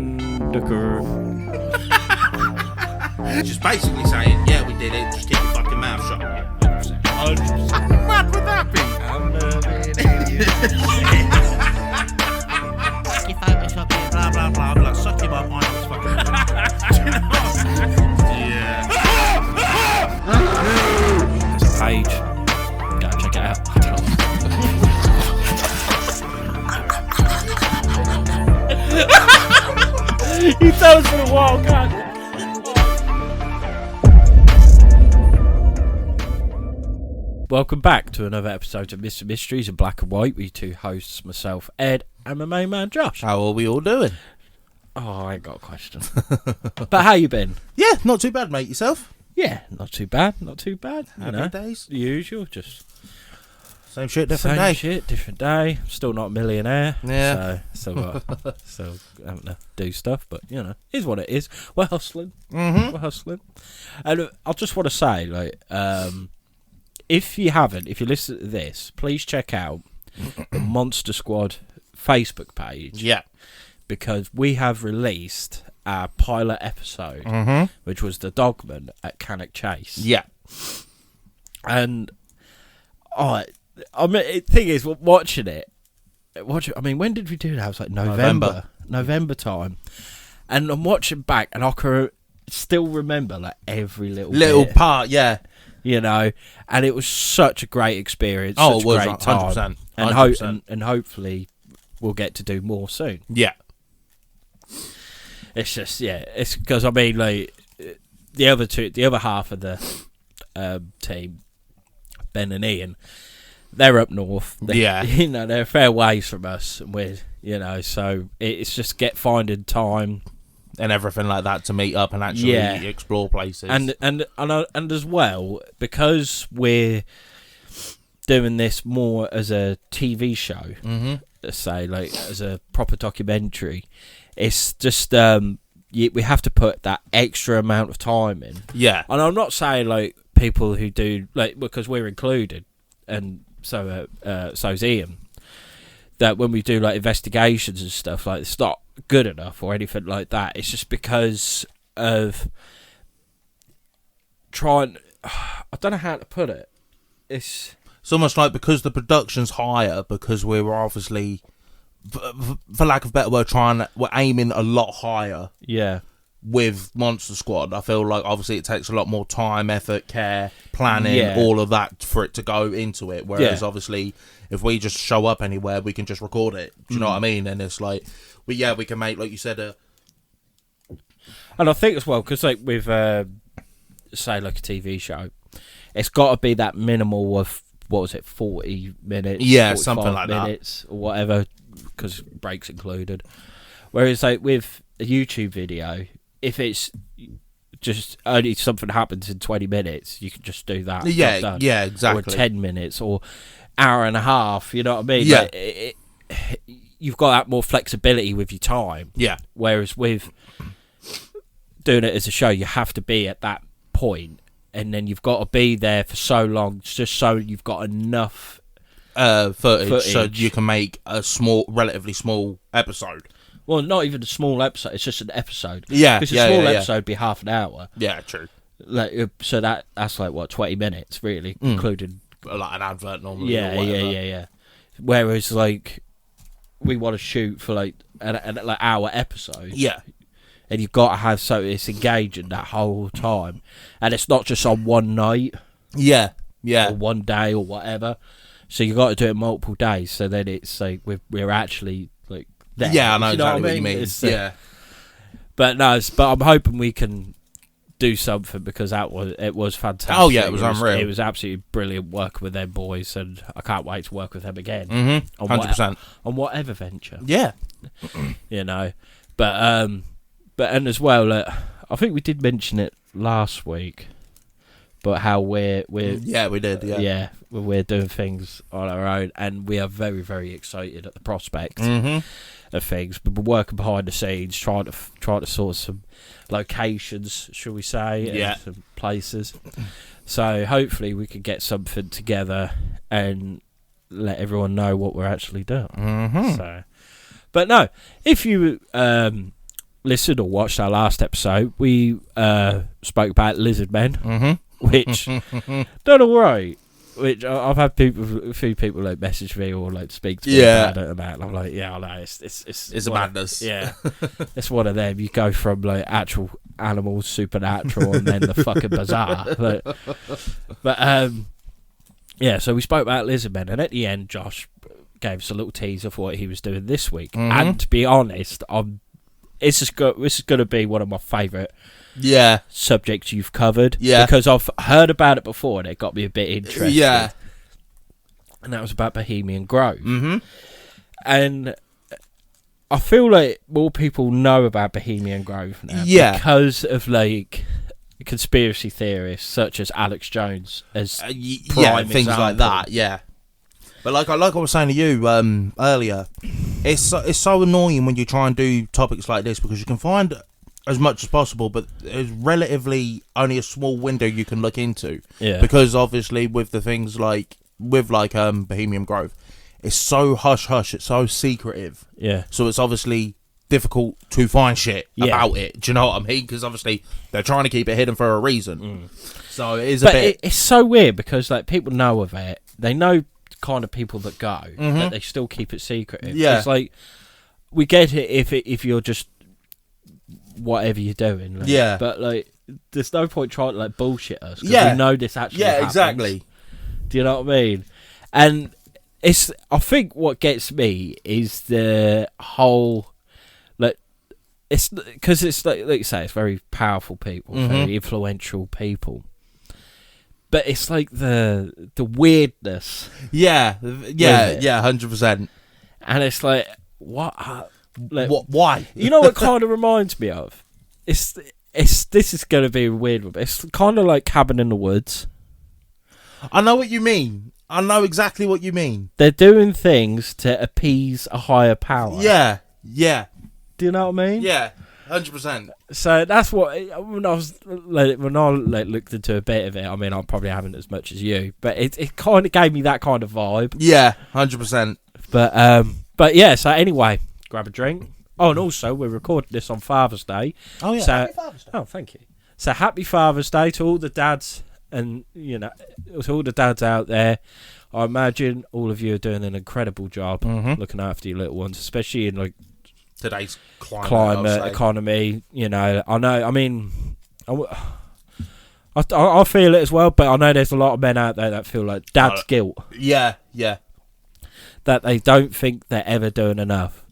in the curve. Just basically saying, yeah, we did it, just keep your fucking mouth shut. Yeah, 100%. 100%. How mad would that be? I'm loving you. You Photoshop it, blah, blah, blah, blah. Suck him up, I was fucking... Do you know what I mean? Yeah. There's a page. Go check it out. You tell us for a while, can't you? Welcome back to another episode of Mr. Mysteries in Black and White with two hosts, myself, Ed, and my main man, Josh. How are we all doing? Oh, I ain't got a question. But how you been? Yeah, not too bad, mate. Yourself? Yeah, not too bad, not too bad. Happy days? The usual, just... Same shit, different Same day. shit, different day. Still not a millionaire. Yeah. So still having to do stuff, but you know, is what it is. We're hustling. Mm-hmm. We're hustling. And I just want to say, like, if you listen to this, please check out the Monster Squad Facebook page. Yeah. Because we have released our pilot episode, which was the Dogman at Cannock Chase. Yeah. And I mean, the thing is, watching it. I mean, when did we do that? It was like November time. And I'm watching back, and I can still remember like every little bit, part, yeah. You know, and it was such a great experience. Oh, such it was a great time. 100%. And, 100%. and hopefully we'll get to do more soon. Yeah. It's just, yeah, it's because I mean, like the other half of the team, Ben and Ian, they're up north. Yeah. You know, they're a fair ways from us, and we're, you know, so it's just finding time and everything like that to meet up and actually explore places. And as well, because we're doing this more as a TV show, let's say, like as a proper documentary, it's just we have to put that extra amount of time in. Yeah. And I'm not saying like people who do, like, because we're included, and so's Ian, that when we do like investigations and stuff, like, it's not good enough or anything like that. It's just because of trying, I don't know how to put it. It's almost like because the production's higher, because we're obviously, for lack of a better word, we're aiming a lot higher. Yeah. With Monster Squad, I feel like obviously it takes a lot more time, effort, care, planning, all of that for it to go into it. Whereas obviously, if we just show up anywhere, we can just record it. Do you know what I mean? And it's like, we can make, like you said, and I think as well, because like with say like a TV show, it's got to be that minimal of, what was it, 40 minutes, something like minutes, or whatever, because breaks included. Whereas like with a YouTube video, if it's just only something happens in 20 minutes, you can just do that. Yeah, exactly. Or 10 minutes, or hour and a half, you know what I mean? Yeah. Like, you've got that more flexibility with your time. Yeah. Whereas with doing it as a show, you have to be at that point, and then you've got to be there for so long, just so you've got enough footage so you can make a relatively small episode. Well, not even a small episode. It's just an episode. Yeah, because a small episode would be half an hour. Yeah, true. Like, so that's like what, 20 minutes really, including like an advert normally. Yeah. Whereas like we want to shoot for like an like hour episode. Yeah, and you've got to have so it's engaging that whole time, and it's not just on one night. Yeah, or one day or whatever. So you got to do it multiple days. So then it's like we're actually like there. Yeah, I know exactly what you mean. It's, but I'm hoping we can do something, because it was fantastic. Oh yeah, it was unreal. It was absolutely brilliant working with them boys, and I can't wait to work with them again. 100%. On whatever venture. Yeah. You know, but and as well, I think we did mention it last week, but how we're we did. Yeah, we're doing things on our own, and we are very, very excited at the prospect of things. But we're working behind the scenes, trying to sort some locations, shall we say, and some places. So hopefully we can get something together and let everyone know what we're actually doing. So, but no, if you listened or watched our last episode, we spoke about lizard men, which done all right. Which I've had a few people like message me or like speak to me about it and that. And I'm like, yeah, I know it's a madness. Yeah, it's one of them. You go from like actual animals, supernatural, and then the fucking bizarre. Yeah. So we spoke about lizard men, and at the end, Josh gave us a little teaser for what he was doing this week. And to be honest, this is going to be one of my favourite subjects you've covered. Yeah. Because I've heard about it before and it got me a bit interested. Yeah. And that was about Bohemian Grove. And I feel like more people know about Bohemian Grove now. Yeah. Because of like conspiracy theorists such as Alex Jones as prime things example. Like that. Yeah. But like I was saying to you earlier, it's so annoying when you try and do topics like this because you can find as much as possible, but there's relatively only a small window you can look into. Yeah. Because obviously with the things like Bohemian Grove, it's so hush hush, it's so secretive. Yeah. So it's obviously difficult to find shit about it. Do you know what I mean? Because obviously they're trying to keep it hidden for a reason. So it is it's so weird because like people know of it, they know kind of people that go, but they still keep it secretive. Yeah. It's like we get it if you're just whatever you're doing. Like, yeah. But like, there's no point trying to like bullshit us. Yeah. We know this actually. Yeah. Happens. Exactly. Do you know what I mean? And I think what gets me is the whole like it's because it's like you say, it's very powerful people, very influential people. But it's like the weirdness. Yeah, 100%. And it's like, what? Like, what? Why? You know what kind of reminds me of? This is going to be a weird one. It's kind of like Cabin in the Woods. I know what you mean. I know exactly what you mean. They're doing things to appease a higher power. Yeah, yeah. Do you know what I mean? Yeah. 100%. So that's what when I looked into a bit of it. I mean, I probably haven't as much as you, but it kind of gave me that kind of vibe. Yeah, 100%. But yeah. So anyway, grab a drink. Oh, and also we're recording this on Father's Day. Oh yeah, so, happy Father's Day. Oh, thank you. So happy Father's Day to all the dads, and to all the dads out there. I imagine all of you are doing an incredible job looking after your little ones, especially in like today's climate economy. I know. I mean, I feel it as well, but I know there's a lot of men out there that feel like dad's guilt. Yeah, yeah. That they don't think they're ever doing enough.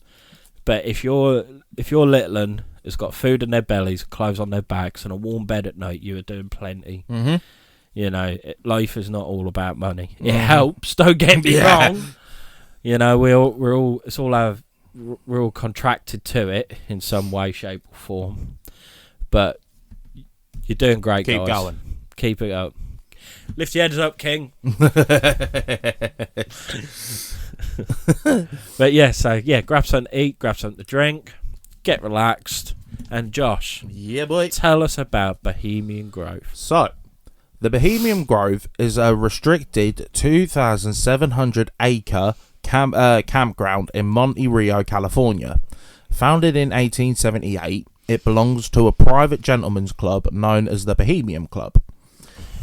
But if your little one has got food in their bellies, clothes on their backs, and a warm bed at night, you are doing plenty. Life is not all about money. It helps. Don't get me wrong. We're all contracted to it in some way, shape, or form. But you're doing great, guys. Keep going. Keep it up. Lift your heads up, King. But grab something to eat, grab something to drink, get relaxed. And Josh, yeah, boy, tell us about Bohemian Grove. So, the Bohemian Grove is a restricted 2,700 acre campground in Monte Rio, California. Founded in 1878, it belongs to a private gentleman's club known as the Bohemian Club.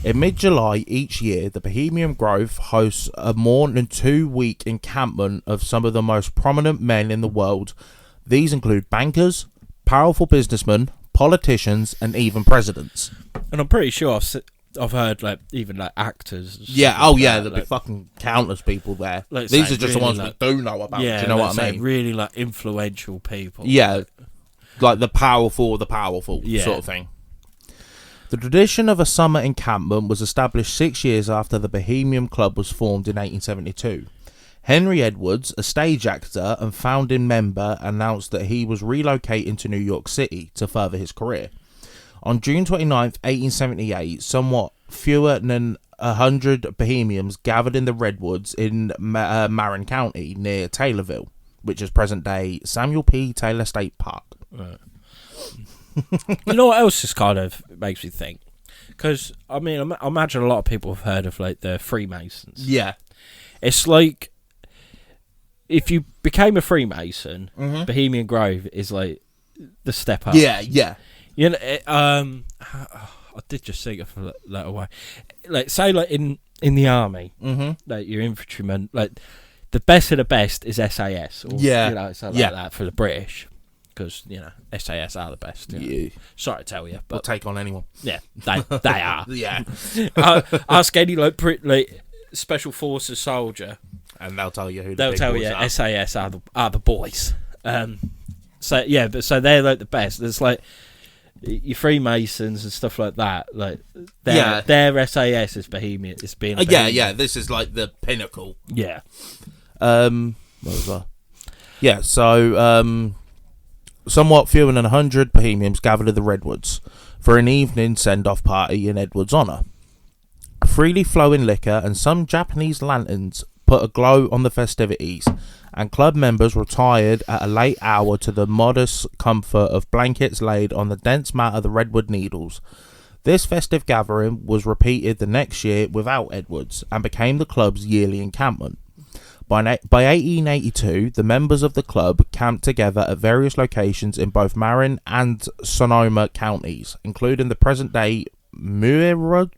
In mid-July each year, the Bohemian Grove hosts a more than 2-week encampment of some of the most prominent men in the world. These include bankers, powerful businessmen, politicians, and even presidents. And I'm pretty sure I've heard even actors. Yeah, there'll be fucking countless people there. These are just the ones we do know about. Yeah, do you know what I mean? Really influential people. Yeah, like the powerful sort of thing. The tradition of a summer encampment was established 6 years after the Bohemian Club was formed in 1872. Henry Edwards, a stage actor and founding member, announced that he was relocating to New York City to further his career. On June 29th, 1878, somewhat fewer than 100 Bohemians gathered in the Redwoods in Marin County near Taylorville, which is present-day Samuel P. Taylor State Park. Right. You know what else this kind of makes me think? Because, I mean, I imagine a lot of people have heard of the Freemasons. Yeah. It's like, if you became a Freemason, Bohemian Grove is the step up. Yeah, yeah. You know, I did just think of that away. Like, say, like in the army, like your infantryman, like the best of the best is SAS, or yeah, you know, something like that for the British, because you know SAS are the best. Yeah. Sorry to tell you, but we'll take on anyone. Yeah, they are. Yeah. Ask any like special forces soldier, and they'll tell you who they'll tell you are. SAS are the boys. So yeah, but so they're like the best. There's like your Freemasons and stuff like that. Like their SAS is Bohemian. It's being Bohemian. yeah. This is like the pinnacle. Yeah. What was that? Yeah. So somewhat fewer than 100 Bohemians gathered at the Redwoods for an evening send-off party in Edward's honour. Freely flowing liquor and some Japanese lanterns put a glow on the festivities, and club members retired at a late hour to the modest comfort of blankets laid on the dense mat of the redwood needles. This festive gathering was repeated the next year without Edwards and became the club's yearly encampment. By 1882, the members of the club camped together at various locations in both Marin and Sonoma counties, including the present-day Muir Woods,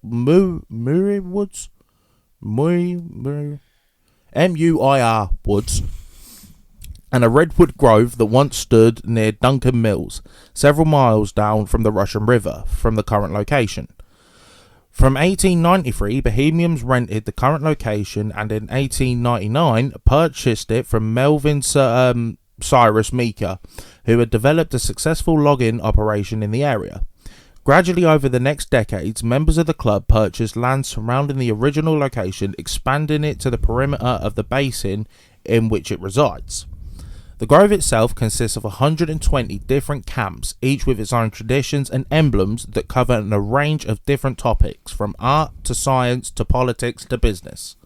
M-U-I-R Woods, and a redwood grove that once stood near Duncan Mills, several miles down from the Russian River from the current location. From 1893, Bohemians rented the current location, and in 1899 purchased it from Melvin Cyrus Meeker, who had developed a successful logging operation in the area. Gradually over the next decades, members of the club purchased land surrounding the original location, expanding it to the perimeter of the basin in which it resides. The grove itself consists of 120 different camps, each with its own traditions and emblems that cover a range of different topics, from art to science to politics to business.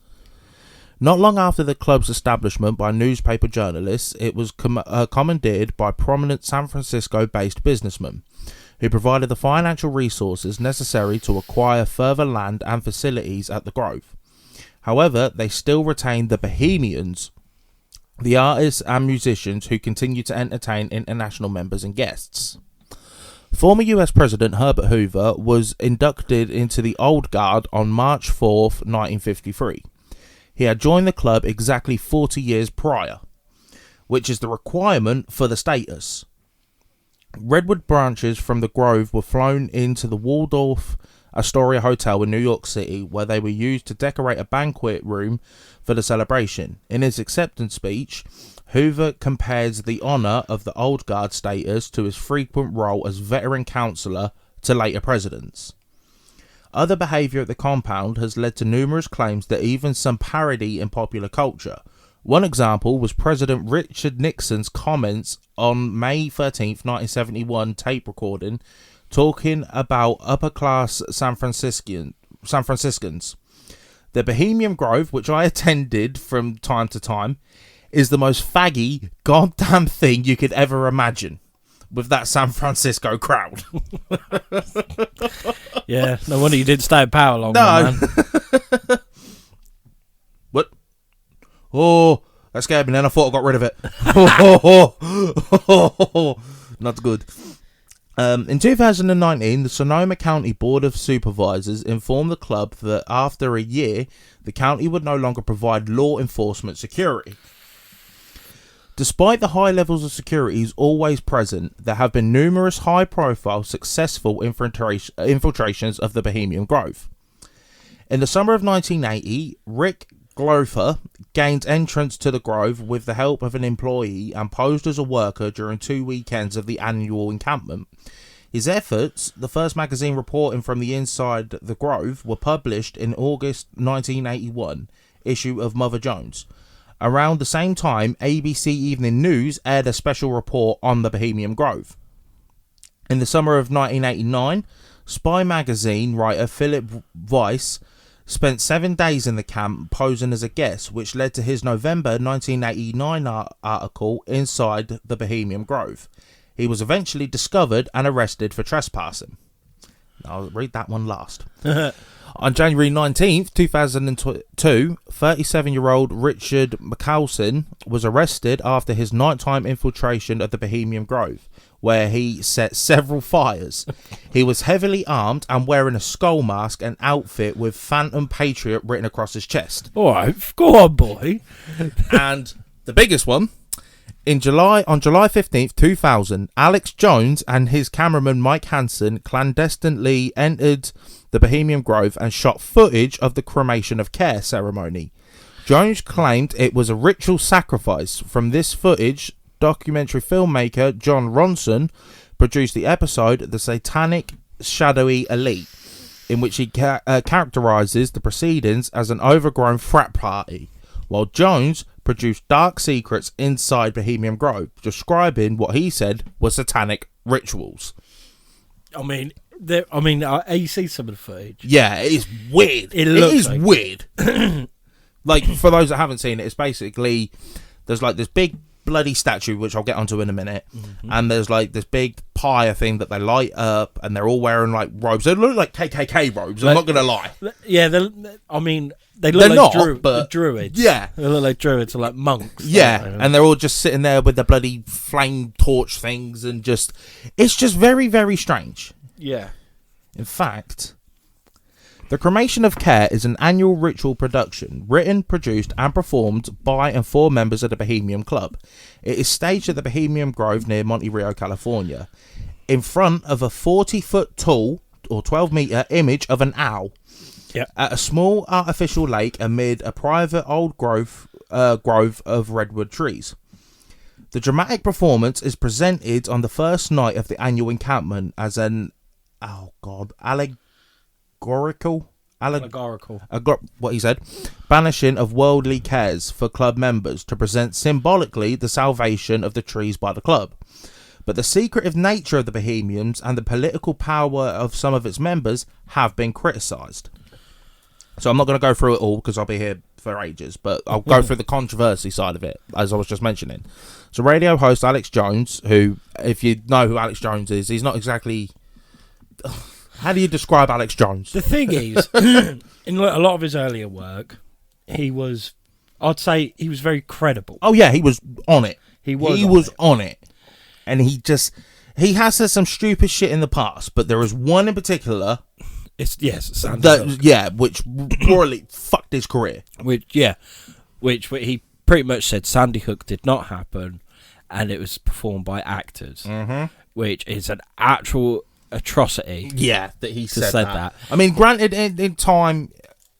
Not long after the club's establishment by newspaper journalists, it was commandeered by prominent San Francisco-based businessmen, who provided the financial resources necessary to acquire further land and facilities at the grove. However, they still retained the Bohemians, the artists and musicians who continue to entertain international members and guests. Former US President Herbert Hoover was inducted into the Old Guard on March 4th, 1953. He had joined the club exactly 40 years prior, which is the requirement for the status. Redwood branches from the grove were flown into the Waldorf Astoria Hotel in New York City, where they were used to decorate a banquet room for the celebration. In his acceptance speech, Hoover compares the honour of the Old Guard status to his frequent role as veteran counselor to later presidents. Other behaviour at the compound has led to numerous claims that even some parody in popular culture. One example was President Richard Nixon's comments on May 13th, 1971 tape recording, talking about upper-class San Franciscans. The Bohemian Grove, which I attended from time to time, is the most faggy goddamn thing you could ever imagine, with that San Francisco crowd. Yeah, no wonder you didn't stay in power long, man. What? Oh, that scared me then. I thought I got rid of it. Not good. In 2019, the Sonoma County Board of Supervisors informed the club that after a year, the county would no longer provide law enforcement security. Despite the high levels of security always present, there have been numerous high-profile, successful infiltrations of the Bohemian Grove. In the summer of 1980, Rick Glover gained entrance to the Grove with the help of an employee and posed as a worker during 2 weekends of the annual encampment. His efforts, the first magazine reporting from the inside the Grove, were published in August 1981 issue of Mother Jones. Around the same time, ABC Evening News aired a special report on the Bohemian Grove. In the summer of 1989, Spy magazine writer Philip Weiss spent 7 days in the camp posing as a guest, which led to his November 1989 article Inside the Bohemian Grove. He was eventually discovered and arrested for trespassing. I'll read that one last. On January 19th, 2002, 37-year-old Richard McCalson was arrested after his nighttime infiltration of the Bohemian Grove, where he set several fires. He was heavily armed and wearing a skull mask and outfit with Phantom Patriot written across his chest. All right, go on, boy. And the biggest one, on July 15th, 2000, Alex Jones and his cameraman Mike Hansen clandestinely entered the Bohemian Grove and shot footage of the cremation of care ceremony. Jones claimed it was a ritual sacrifice. From this footage, documentary filmmaker John Ronson produced the episode The Satanic Shadowy Elite, in which he characterizes the proceedings as an overgrown frat party, while Jones produced Dark Secrets Inside Bohemian Grove, describing what he said were satanic rituals. You see some of the footage. Yeah, it is weird. It is like weird. Like, for those that haven't seen it, it's basically, there's like this big bloody statue, which I'll get onto in a minute, and there's like this big pyre thing that they light up, and they're all wearing like robes. They look like KKK robes, I'm not going to lie. Yeah, they look like druids. Yeah. They look like druids or like monks. Yeah, and they're all just sitting there with the bloody flame torch things, and it's just very, very strange. Yeah. In fact, The Cremation of Care is an annual ritual production, written, produced and performed by and for members of the Bohemian Club. It is staged at the Bohemian Grove near Monte Rio, California, in front of a 40-foot tall, or 12-metre, image of an owl. Yep. At a small artificial lake amid a private old grove of redwood trees. The dramatic performance is presented on the first night of the annual encampment as an allegorical, what he said, banishing of worldly cares for club members to present symbolically the salvation of the trees by the club. But the secretive nature of the Bohemians and the political power of some of its members have been criticised. So I'm not going to go through it all because I'll be here for ages, but I'll go through the controversy side of it, as I was just mentioning. So radio host Alex Jones, who, if you know who Alex Jones is, he's not exactly... How do you describe Alex Jones? The thing is, in a lot of his earlier work, I'd say he was very credible. Oh yeah, he was on it. He was on it. And he has said some stupid shit in the past, but there is one in particular... Sandy Hook. Which poorly fucked his career. Which he pretty much said Sandy Hook did not happen, and it was performed by actors, which is an actual atrocity. Yeah, that he said that. I mean, granted, in time,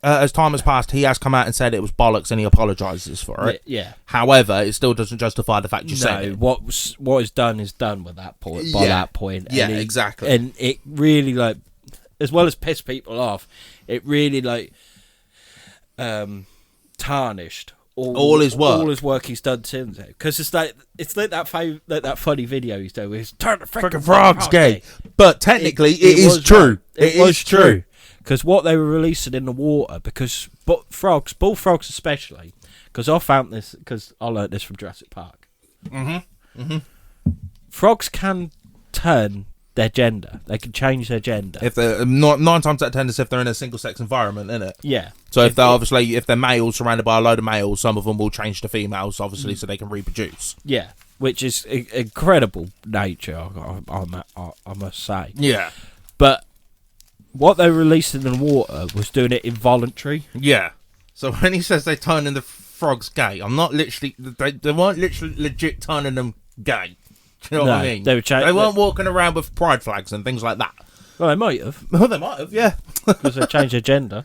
as time has passed, he has come out and said it was bollocks, and he apologises for it. Yeah. However, it still doesn't justify the fact you said it. What is done is done with that point. By that point, yeah, exactly. And it really as well as piss people off, it really tarnished all his work he's done since. Because it's like that funny video he's doing. He's turn the freaking frogs gay. But technically, it is true. It is true. Because what they were releasing in the water, bullfrogs especially, because I found this because I learned this from Jurassic Park. Frogs can turn their gender. They can change their gender. If they're 9 times out of 10, if they're in a single sex environment, innit? Yeah. So if they're males surrounded by a load of males, some of them will change to females, obviously, so they can reproduce. Yeah, which is incredible nature, I must say. Yeah. But what they released in the water was doing it involuntary. Yeah. So when he says they turn in the frogs gay, I'm not literally... They weren't literally legit turning them gay. Do you know what I mean? They weren't walking around with pride flags and things like that. Well, they might have. Well, they might have, yeah. Because they changed their gender.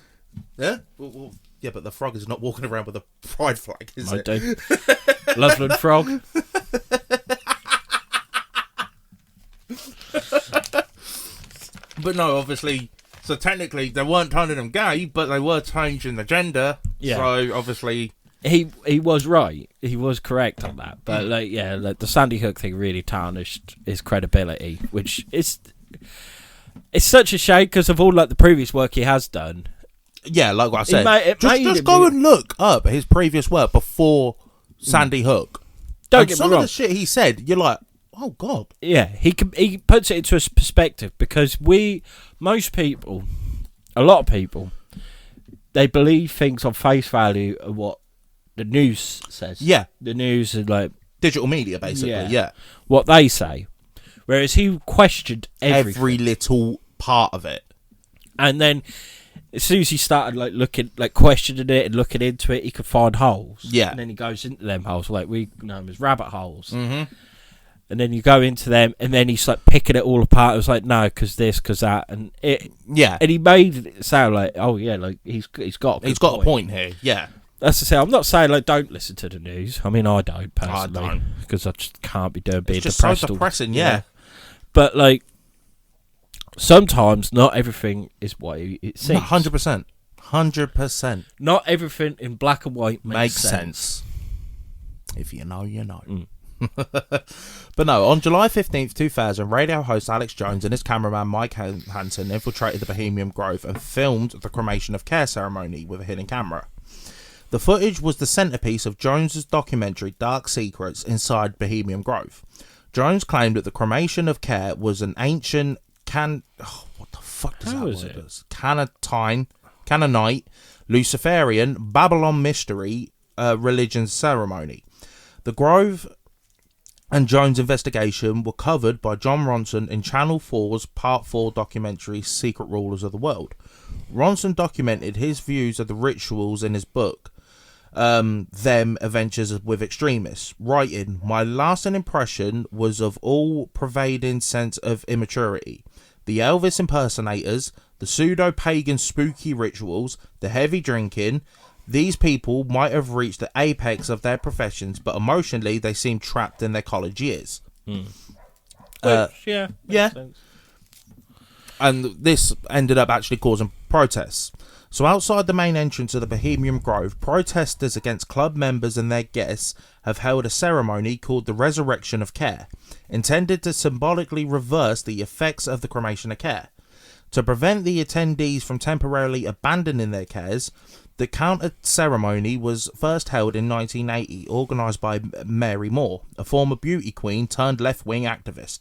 Yeah? Well, yeah, but the frog is not walking around with a pride flag, is it? I do. Loveland frog. But no, obviously... So technically, they weren't turning them gay, but they were changing the gender. Yeah. So, obviously... He was right. He was correct on that. But the Sandy Hook thing really tarnished his credibility, which it's such a shame because of all the previous work he has done. Yeah, like what I said. Just go and look up his previous work before Sandy Hook. Don't get me wrong. Some of the shit he said, you're like, Oh God. Yeah, he puts it into a perspective, because a lot of people, they believe things on face value of what the news says. Yeah. The news is like digital media, basically. Yeah. What they say. Whereas he questioned everything. Every little part of it. And then as soon as he started questioning it and looking into it, he could find holes. Yeah. And then he goes into them holes, like we know them as rabbit holes. Mm-hmm. And then you go into them, and then he's like picking it all apart. It was like, no, because this, because that, and it. Yeah. And he made it sound like, oh yeah, like he's got a point here. Yeah. That's to say, I'm not saying like don't listen to the news. I mean, I don't personally. I don't, because I just can't be being just depressed. So depressing, yeah. But like, sometimes not everything is what it seems. 100%. 100%. Not everything in black and white makes sense. If you know, you know. But no, on July 15th, 2000, radio host Alex Jones and his cameraman Mike Hansen infiltrated the Bohemian Grove and filmed the cremation of care ceremony with a hidden camera. The footage was the centerpiece of Jones's documentary Dark Secrets Inside Bohemian Grove. Jones claimed that the cremation of care was an ancient what the fuck does that word is? Canaanite, Luciferian, Babylon mystery religion ceremony. The Grove and Jones' investigation were covered by John Ronson in Channel 4's Part 4 documentary Secret Rulers of the World. Ronson documented his views of the rituals in his book, Them Adventures with Extremists, writing, "My lasting impression was of all-pervading sense of immaturity. The Elvis impersonators, the pseudo-pagan spooky rituals, the heavy drinking. These people might have reached the apex of their professions, but emotionally they seem trapped in their college years." Yeah. Sense. And this ended up actually causing protests. So outside the main entrance of the Bohemian Grove, protesters against club members and their guests have held a ceremony called the Resurrection of Care, intended to symbolically reverse the effects of the cremation of care. To prevent the attendees from temporarily abandoning their cares, the counter ceremony was first held in 1980, organised by Mary Moore, a former beauty queen turned left-wing activist.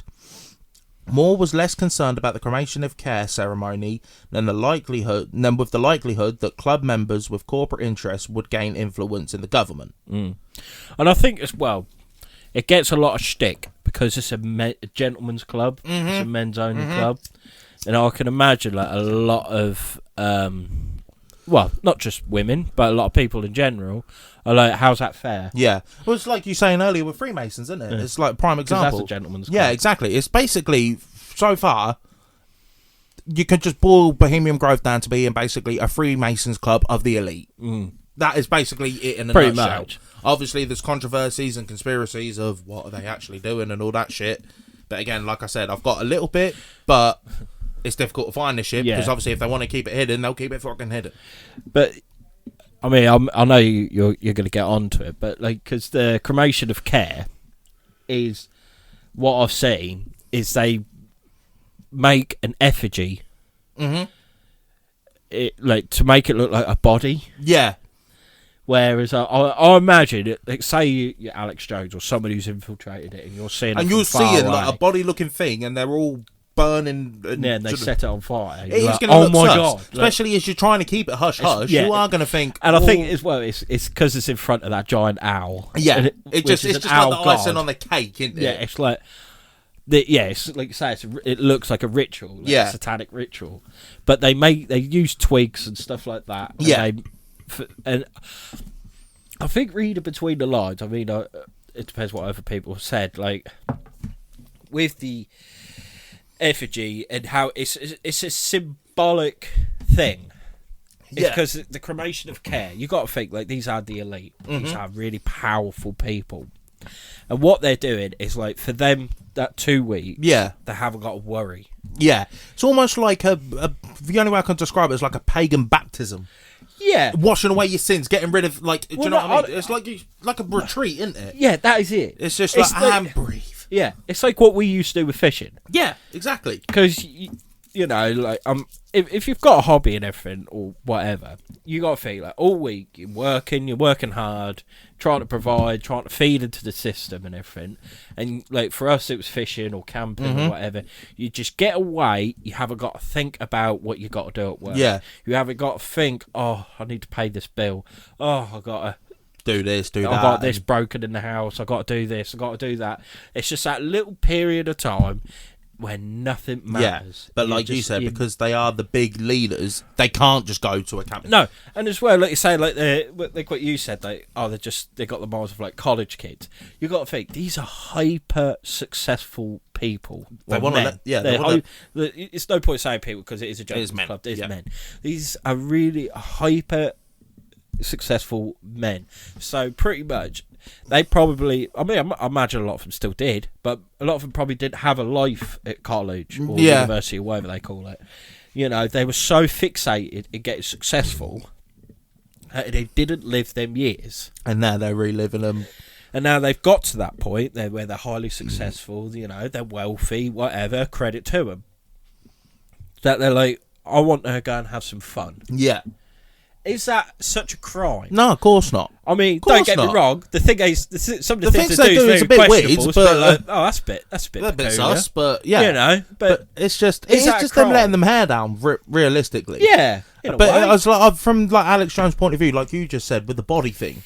Moore was less concerned about the cremation of care ceremony than with the likelihood that club members with corporate interests would gain influence in the government. And I think as well, it gets a lot of shtick because it's a gentleman's club, it's a men's only club, and I can imagine like a lot of well, not just women, but a lot of people in general are like, how's that fair? Yeah. Well, it's like you saying earlier with Freemasons, isn't it? Yeah. It's like prime example. That's a gentleman's club. Yeah, exactly. It's basically, so far, you could just boil Bohemian Grove down to being basically a Freemasons club of the elite. That is basically it in a Pretty nutshell. much. Obviously, there's controversies and conspiracies of what are they actually doing and all that shit. But again, like I said, I've got a little bit, but it's difficult to find this shit because obviously if they want to keep it hidden, they'll keep it fucking hidden. But I mean, I know you're going to get onto it, but like, because the cremation of care is what I've seen is they make an effigy, like to make it look like a body. Yeah. Whereas I imagine, like, say you're Alex Jones or somebody who's infiltrated it, and you're seeing, and you're seeing like a body-looking thing, and they're all burning, and they set it on fire. It's like, going to look sus. God! Especially as you're trying to keep it hush hush, you are going to think. And I think as well, it's because it's in front of that giant owl. Yeah, it's just like the icing on the cake, isn't it? Yeah, it's like. It's like you say, it looks like a ritual, like a satanic ritual, but they use twigs and stuff like that. And I think reading between the lines, I mean, it depends what other people have said. Like with the effigy and how it's a symbolic thing. It's because the cremation of care, you got to think like these are the elite, these are really powerful people, and what they're doing is like for them that 2 weeks, they haven't got to worry. Yeah, it's almost like the only way I can describe it is like a pagan baptism. Yeah, washing away your sins, getting rid of like. Do you know what I mean? It's like a retreat, isn't it? Yeah, that is it. It's just like breathe. Yeah, it's like what we used to do with fishing. Yeah, exactly. Because you know, like if you've got a hobby and everything or whatever, you got to think like all week you're working hard, trying to provide, trying to feed into the system and everything. And like for us, it was fishing or camping or whatever. You just get away. You haven't got to think about what you got to do at work. Yeah, you haven't got to think, oh, I need to pay this bill. Oh, I got to do this, do that. I got this broken in the house. I got to do this. I got to do that. It's just that little period of time when nothing matters. Yeah, but like you said, because they are the big leaders, they can't just go to a camping. No, and as well, like you say, like what you said, they got the minds of like college kids. You got to think these are hyper successful people. They want to, it's no point saying people because it is a gentleman's club. It is men. These are really hyper successful men. So pretty much. They probably, I imagine a lot of them still did, but a lot of them probably didn't have a life at college or university or whatever they call it. You know, they were so fixated in getting successful that they didn't live them years. And now they're reliving them. And now they've got to that point where they're highly successful, you know, they're wealthy, whatever, credit to them. That they're like, I want to go and have some fun. Yeah. Is that such a crime? No, of course not. I mean, don't get me wrong. The thing is, some of the things they do is a bit weird, but like, oh, that's a bit sus. But yeah, you know, but it's just them letting them hair down realistically. Yeah, but I was like, from like Alex Jones' point of view, like you just said with the body thing,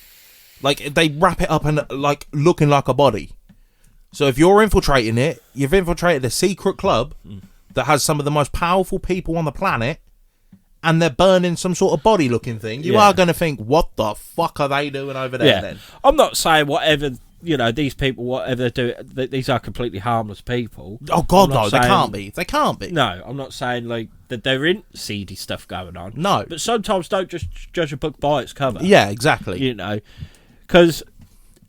like they wrap it up and like looking like a body. So if you're infiltrating it, you've infiltrated a secret club that has some of the most powerful people on the planet. And they're burning some sort of body-looking thing. You are going to think, what the fuck are they doing over there then? I'm not saying whatever, you know, these people, whatever they do, these are completely harmless people. Oh, God, no, they can't be. They can't be. No, I'm not saying, like, that there isn't seedy stuff going on. No. But sometimes don't just judge a book by its cover. Yeah, exactly. You know, because,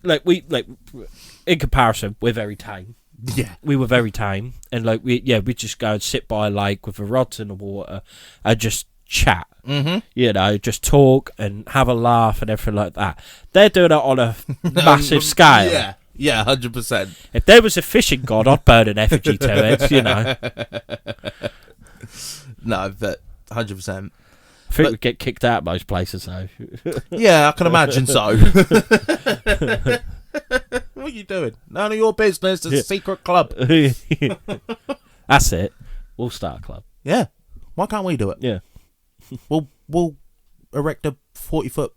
in comparison, we're very tame. Yeah. We were very tame. And, we just go and sit by a lake with a rod in the water and just chat, you know, just talk and have a laugh and everything like that. They're doing it on a massive scale. Yeah, 100%. If there was a fishing god, I'd burn an effigy to it, you know. No, but 100%. I think we'd get kicked out of most places, though. Yeah, I can imagine so. What are you doing? None of your business. It's a secret club. That's it. We'll start a club. Yeah. Why can't we do it? Yeah. We'll erect a 40-foot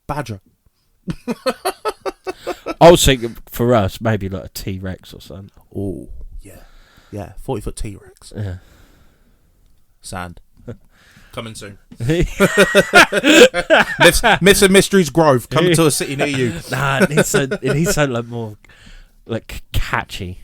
badger. I was thinking for us, maybe like a T-Rex or something. Oh, yeah. Yeah, 40-foot T-Rex. Yeah. Sand. Coming soon. Myths and Mysteries Grove, coming to a city near you. Nah, it needs something like more like catchy.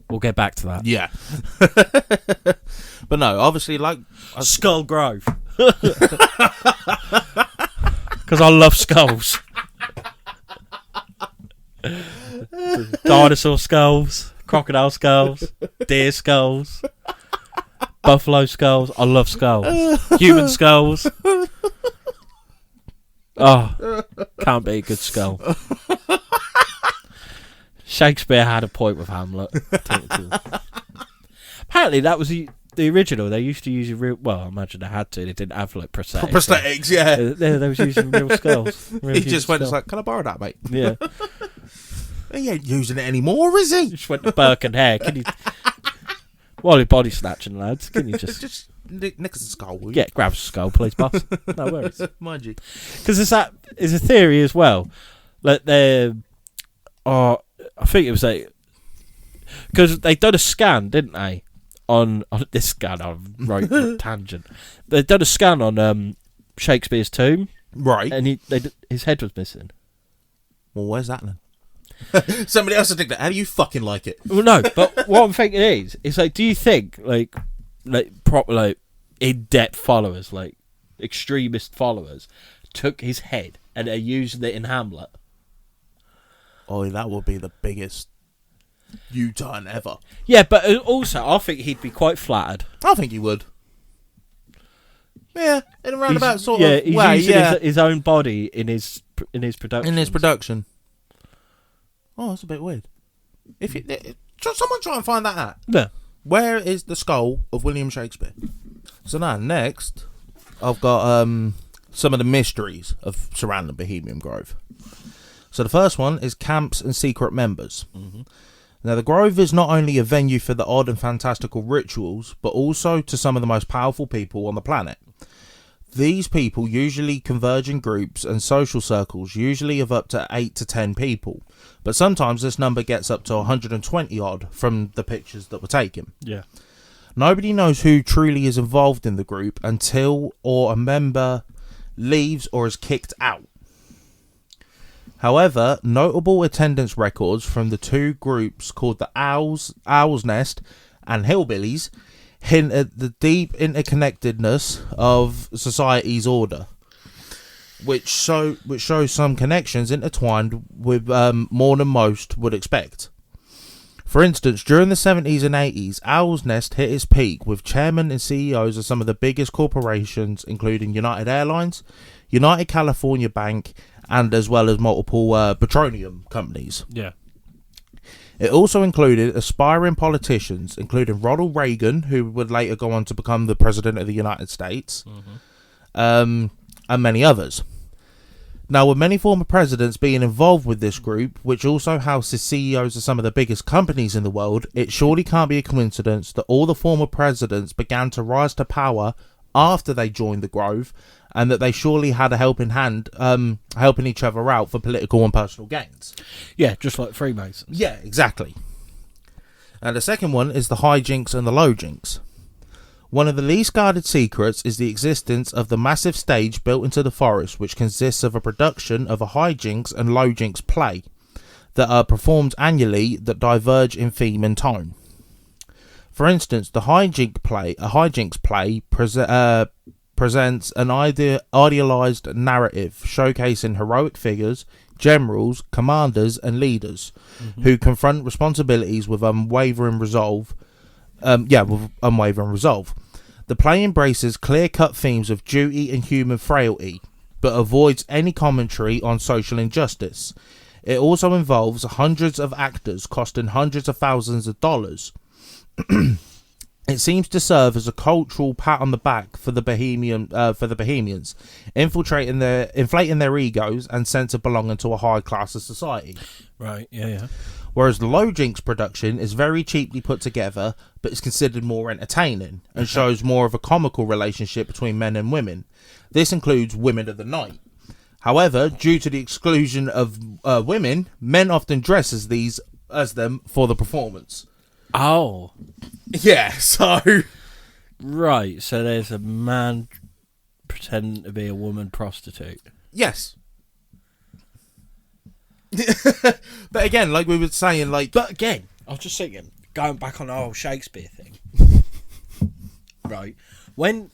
We'll get back to that. Yeah. But no, obviously, like... Skull Grove. Because I love skulls. Dinosaur skulls, crocodile skulls, deer skulls, buffalo skulls. I love skulls. Human skulls. Oh, can't be a good skull. Shakespeare had a point with Hamlet. Apparently, that was the original. They used to use real. Well, I imagine they had to. They didn't have like prosthetics. Prosthetics, yeah. They was using real skulls. He just went, like, can I borrow that, mate? Yeah. He ain't using it anymore, is he? Just went to Burke and Hare. Can you? While you're body snatching, lads, can you just nick us a skull? Will you? Yeah, grab a skull, please, boss. No worries. Mind you, because there's a theory as well. Like I think it was because they done a scan, didn't they? On this scan, I'm right on a tangent. They done a scan on Shakespeare's tomb, right? And his head was missing. Well, where's that then? Somebody else would think that. How do you fucking like it? Well, no, but what I'm thinking is like, do you think like proper like in-depth followers, like extremist followers, took his head and are using it in Hamlet? Oh, that would be the biggest. U-turn ever. Yeah, but also I think he'd be quite flattered. I think he would. Yeah, in a roundabout sort of he's way. using his own body in his production. In his production. Oh, that's a bit weird. Someone try and find that out. Yeah. Where is the skull of William Shakespeare? So now, next, I've got some of the mysteries of surrounding Bohemian Grove. So the first one is camps and secret members. Mm-hmm. Now, the Grove is not only a venue for the odd and fantastical rituals, but also to some of the most powerful people on the planet. These people usually converge in groups and social circles, usually of up to 8 to 10 people. But sometimes this number gets up to 120 odd from the pictures that were taken. Yeah. Nobody knows who truly is involved in the group until a member leaves or is kicked out. However, notable attendance records from the two groups called the Owl's Nest and Hillbillies hint at the deep interconnectedness of society's order, which shows some connections intertwined with more than most would expect. For instance, during the 70s and 80s, Owl's Nest hit its peak with chairmen and CEOs of some of the biggest corporations, including United Airlines, United California Bank, and as well as multiple petroleum companies. Yeah. It also included aspiring politicians, including Ronald Reagan, who would later go on to become the President of the United States, and many others. Now, with many former presidents being involved with this group, which also houses CEOs of some of the biggest companies in the world, it surely can't be a coincidence that all the former presidents began to rise to power after they joined the Grove, and that they surely had a helping hand, helping each other out for political and personal gains. Yeah, just like Freemasons. Yeah, exactly. And the second one is the hijinks and the low jinks. One of the least guarded secrets is the existence of the massive stage built into the forest, which consists of a production of a hijinks and low jinks play that are performed annually that diverge in theme and tone. For instance, a hijinks play presents an idealized narrative showcasing heroic figures, generals, commanders, and leaders who confront responsibilities with unwavering resolve. The play embraces clear-cut themes of duty and human frailty, but avoids any commentary on social injustice. It also involves hundreds of actors costing hundreds of thousands of dollars. It seems to serve as a cultural pat on the back for the Bohemians, inflating their egos and sense of belonging to a high class of society. Right, yeah. Whereas the low jinks production is very cheaply put together, but is considered more entertaining and shows more of a comical relationship between men and women. This includes women of the night. However, due to the exclusion of women, men often dress as them for the performance. Oh. Yeah, so... Right, so there's a man pretending to be a woman prostitute. Yes. But again, like we were saying, like... But again, I was just thinking, going back on the whole Shakespeare thing. Right. When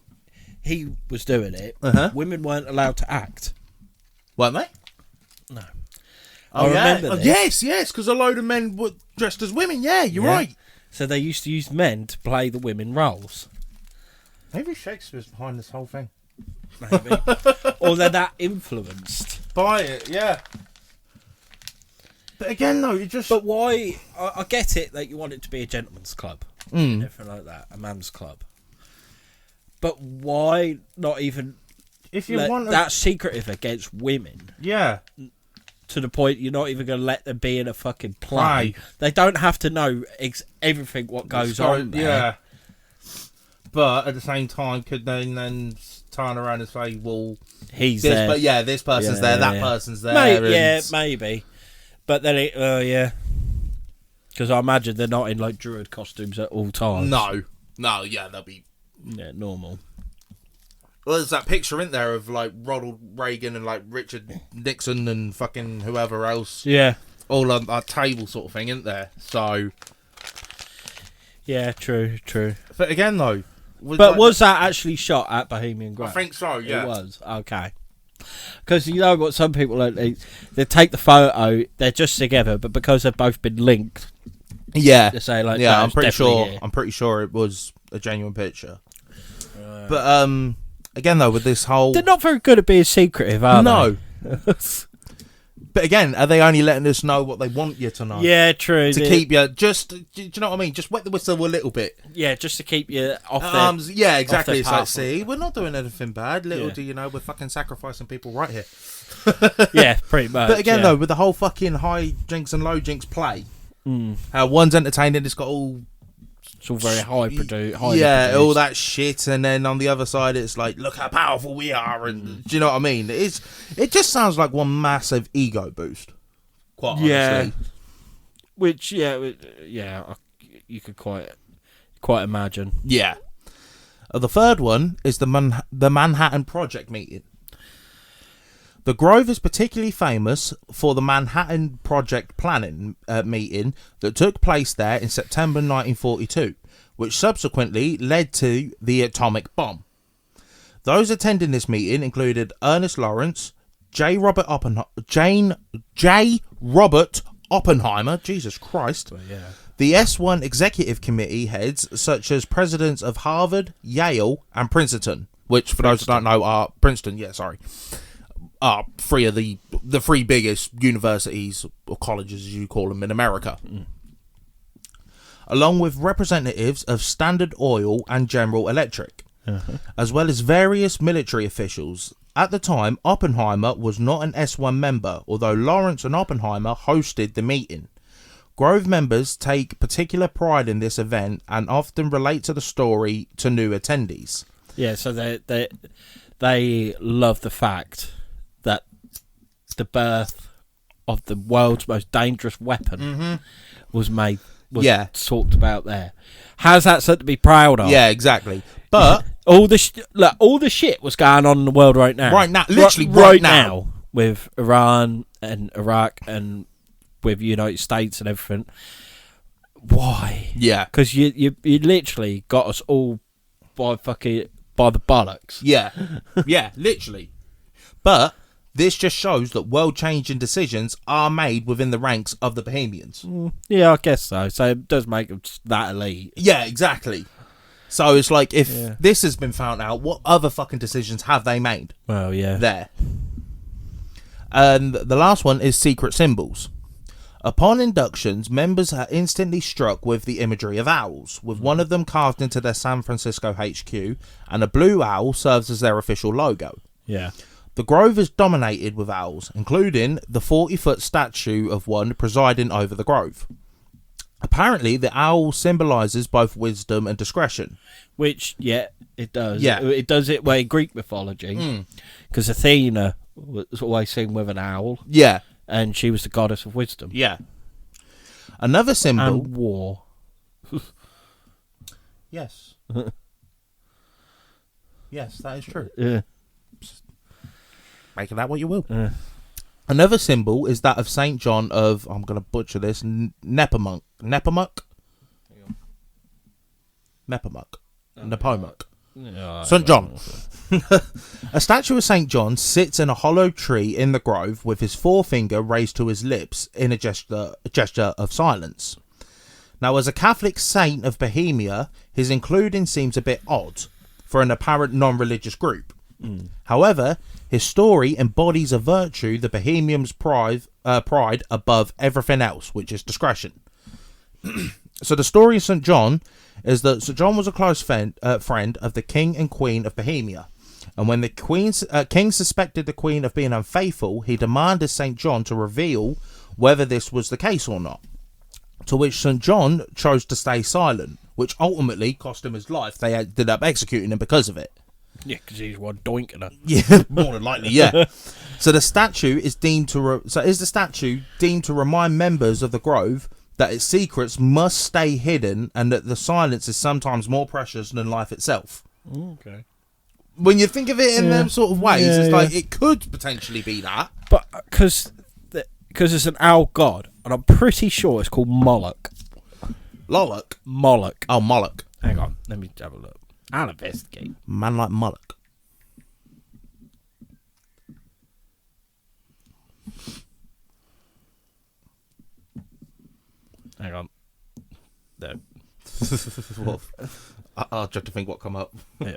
he was doing it, women weren't allowed to act. Weren't they? No. I remember this. Yes, because a load of men were dressed as women. Yeah, you're right. So they used to use men to play the women roles. Maybe Shakespeare's behind this whole thing. Maybe. Or they're that influenced by it, yeah. But again, though, you just... But why... I get it that you want it to be a gentleman's club. Everything like that. A man's club. But why not even... If you want... That's secretive against women. Yeah. To the point you're not even going to let them be in a fucking play. They don't have to know everything what goes on there. Yeah. But at the same time, could they then turn around and say, well... He's there. But yeah, this person's there, that person's there. Yeah, maybe. But then yeah. Because I imagine they're not in like druid costumes at all times. No, yeah, they'll be... Yeah, normal. Well, there's that picture in there of like Ronald Reagan and like Richard Nixon and fucking whoever else. Yeah. All on that table sort of thing, isn't there? So. Yeah, true. But again, though. Was that actually shot at Bohemian Grove? I think so, yeah. It was, okay. Because you know what some people, they take the photo, they're just together, but because they've both been linked Yeah, to say like, yeah. no, I'm it's pretty definitely sure. here. I'm pretty sure it was a genuine picture. But again though, with this whole, They're not very good at being secretive, are no. they? But again, are they only letting us know what they want you to know? Yeah, true. To keep you just, do you know what I mean? Just wet the whistle a little bit. Yeah, just to keep you off their Yeah, exactly. their It's like, path. see, we're not doing anything bad. Little Yeah. do you know, we're fucking sacrificing people right here. Yeah, pretty much. But again, yeah. though, with the whole fucking high jinks and low jinks play, how one's entertaining, it's got all, it's all very high produced. all that shit, and then on the other side, it's like, look how powerful we are, and do you know what I mean? It just sounds like one massive ego boost. Quite honestly. Which, you could quite imagine. Yeah. The third one is the Manhattan Project meeting. The Grove is particularly famous for the Manhattan Project planning meeting that took place there in September 1942, which subsequently led to the atomic bomb. Those attending this meeting included Ernest Lawrence, J. Robert Oppenheimer, Jesus Christ, the S1 Executive Committee heads such as presidents of Harvard, Yale, and Princeton, which for those who don't know are three of the three biggest universities or colleges, as you call them, in America. Along with representatives of Standard Oil and General Electric, as well as various military officials. At the time, Oppenheimer was not an S1 member, although Lawrence and Oppenheimer hosted the meeting. Grove members take particular pride in this event and often relate to the story to new attendees. Yeah, so they love the fact that the birth of the world's most dangerous weapon was talked about there. How's that something to be proud of? Yeah, exactly. But all the shit was going on in the world right now. Right now, literally right now, with Iran and Iraq and with the United States and everything. Why? Yeah, because you literally got us all by the bollocks. Yeah, yeah, literally. But this just shows that world-changing decisions are made within the ranks of the Bohemians. Yeah, I guess so. So it does make them that elite. Yeah, exactly. So it's like, if this has been found out, what other fucking decisions have they made? Well, yeah. There. And the last one is secret symbols. Upon inductions, members are instantly struck with the imagery of owls, with one of them carved into their San Francisco HQ, and a blue owl serves as their official logo. Yeah. The Grove is dominated with owls, including the 40-foot statue of one presiding over the Grove. Apparently, the owl symbolises both wisdom and discretion. Which, it does. Yeah. It does it way in Greek mythology. Because Athena was always seen with an owl. Yeah. And she was the goddess of wisdom. Yeah. Another symbol... And war. Yes. Yes, that is true. Yeah. Make of that what you will. Another symbol is that of St. John of, I'm going to butcher this, Nepomuk. Nepomuk? St. John. A statue of St. John sits in a hollow tree in the Grove with his forefinger raised to his lips in a gesture of silence. Now, as a Catholic saint of Bohemia, his including seems a bit odd for an apparent non-religious group. However, his story embodies a virtue the Bohemians pride above everything else, which is discretion. So the story of St. John is that St. John was a close friend of the King and Queen of Bohemia. And when the king suspected the Queen of being unfaithful, he demanded St. John to reveal whether this was the case or not. To which St. John chose to stay silent, which ultimately cost him his life. They ended up executing him because of it. Yeah, because he's one doinking her. Yeah, more than likely, yeah. So the statue is deemed to remind members of the Grove that its secrets must stay hidden and that the silence is sometimes more precious than life itself. Okay. When you think of it in them sort of ways, it's like it could potentially be that. But because it's an owl god, and I'm pretty sure it's called Moloch. Lollock? Moloch. Oh, Moloch. Hang on, let me have a look. I'll investigate. Man like Moloch. Hang on. No. Well, I'll try to think what come up. Yeah.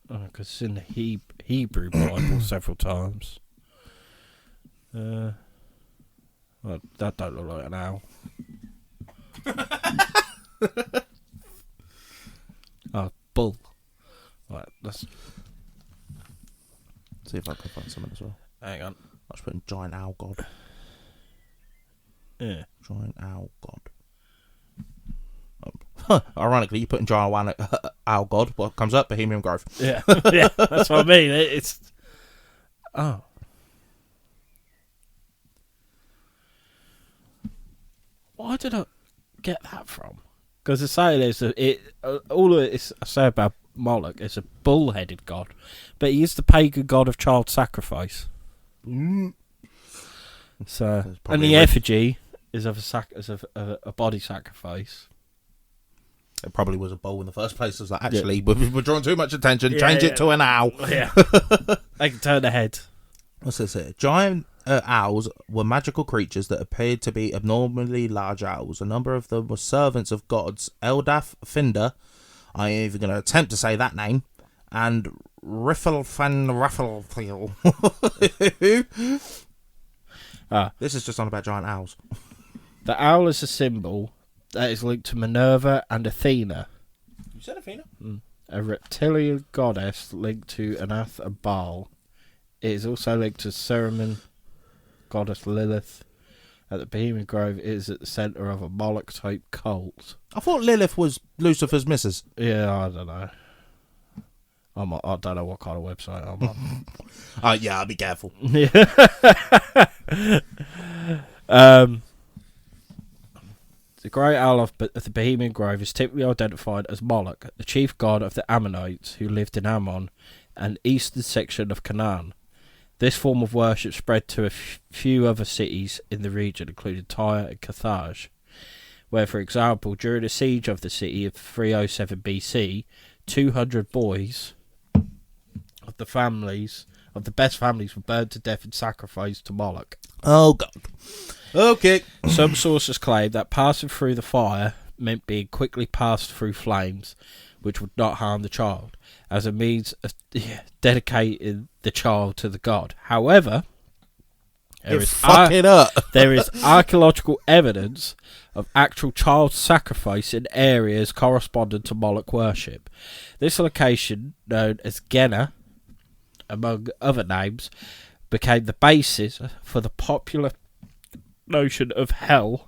Because it's in the Hebrew Bible several times. Well, that don't look like an owl. Oh, bull. Right, let's see if I can find something as well. hang on. I was putting giant owl god. Yeah. Giant owl god. Ironically, you put in giant owl god. What comes up? Bohemian Grove. Yeah, yeah, that's what I mean. It's why did I get that from? Because the saying is that all of it I say about Moloch is a bull-headed god, but he is the pagan god of child sacrifice. So, and the effigy is of a body sacrifice. It probably was a bull in the first place. Was that actually we're drawing too much attention? Change it to an owl. Yeah, they can turn the head. What's this here? Giant owls were magical creatures that appeared to be abnormally large owls. A number of them were servants of gods Eldath, Finder, I ain't even going to attempt to say that name, and Rifflefan Rafflefeel. This is just on about giant owls. The owl is a symbol that is linked to Minerva and Athena. You said Athena? A reptilian goddess linked to Anath and Baal. It is also linked to Ceremon goddess Lilith. At the Bohemian Grove, it is at the centre of a Moloch-type cult. I thought Lilith was Lucifer's missus. Yeah, I don't know. I don't know what kind of website I'm on. Yeah, I'll be careful. Yeah. The Great Owl of the Bohemian Grove is typically identified as Moloch, the chief god of the Ammonites who lived in Ammon, an eastern section of Canaan. This form of worship spread to a few other cities in the region, including Tyre and Carthage, where, for example, during the siege of the city of 307 BC, 200 boys of the best families were burned to death and sacrificed to Moloch. Oh, God. Okay. Some sources claim that passing through the fire meant being quickly passed through flames, which would not harm the child, as a means of dedicating the child to the god. However, there is archaeological evidence of actual child sacrifice in areas corresponding to Moloch worship. This location, known as Genna, among other names, became the basis for the popular notion of hell,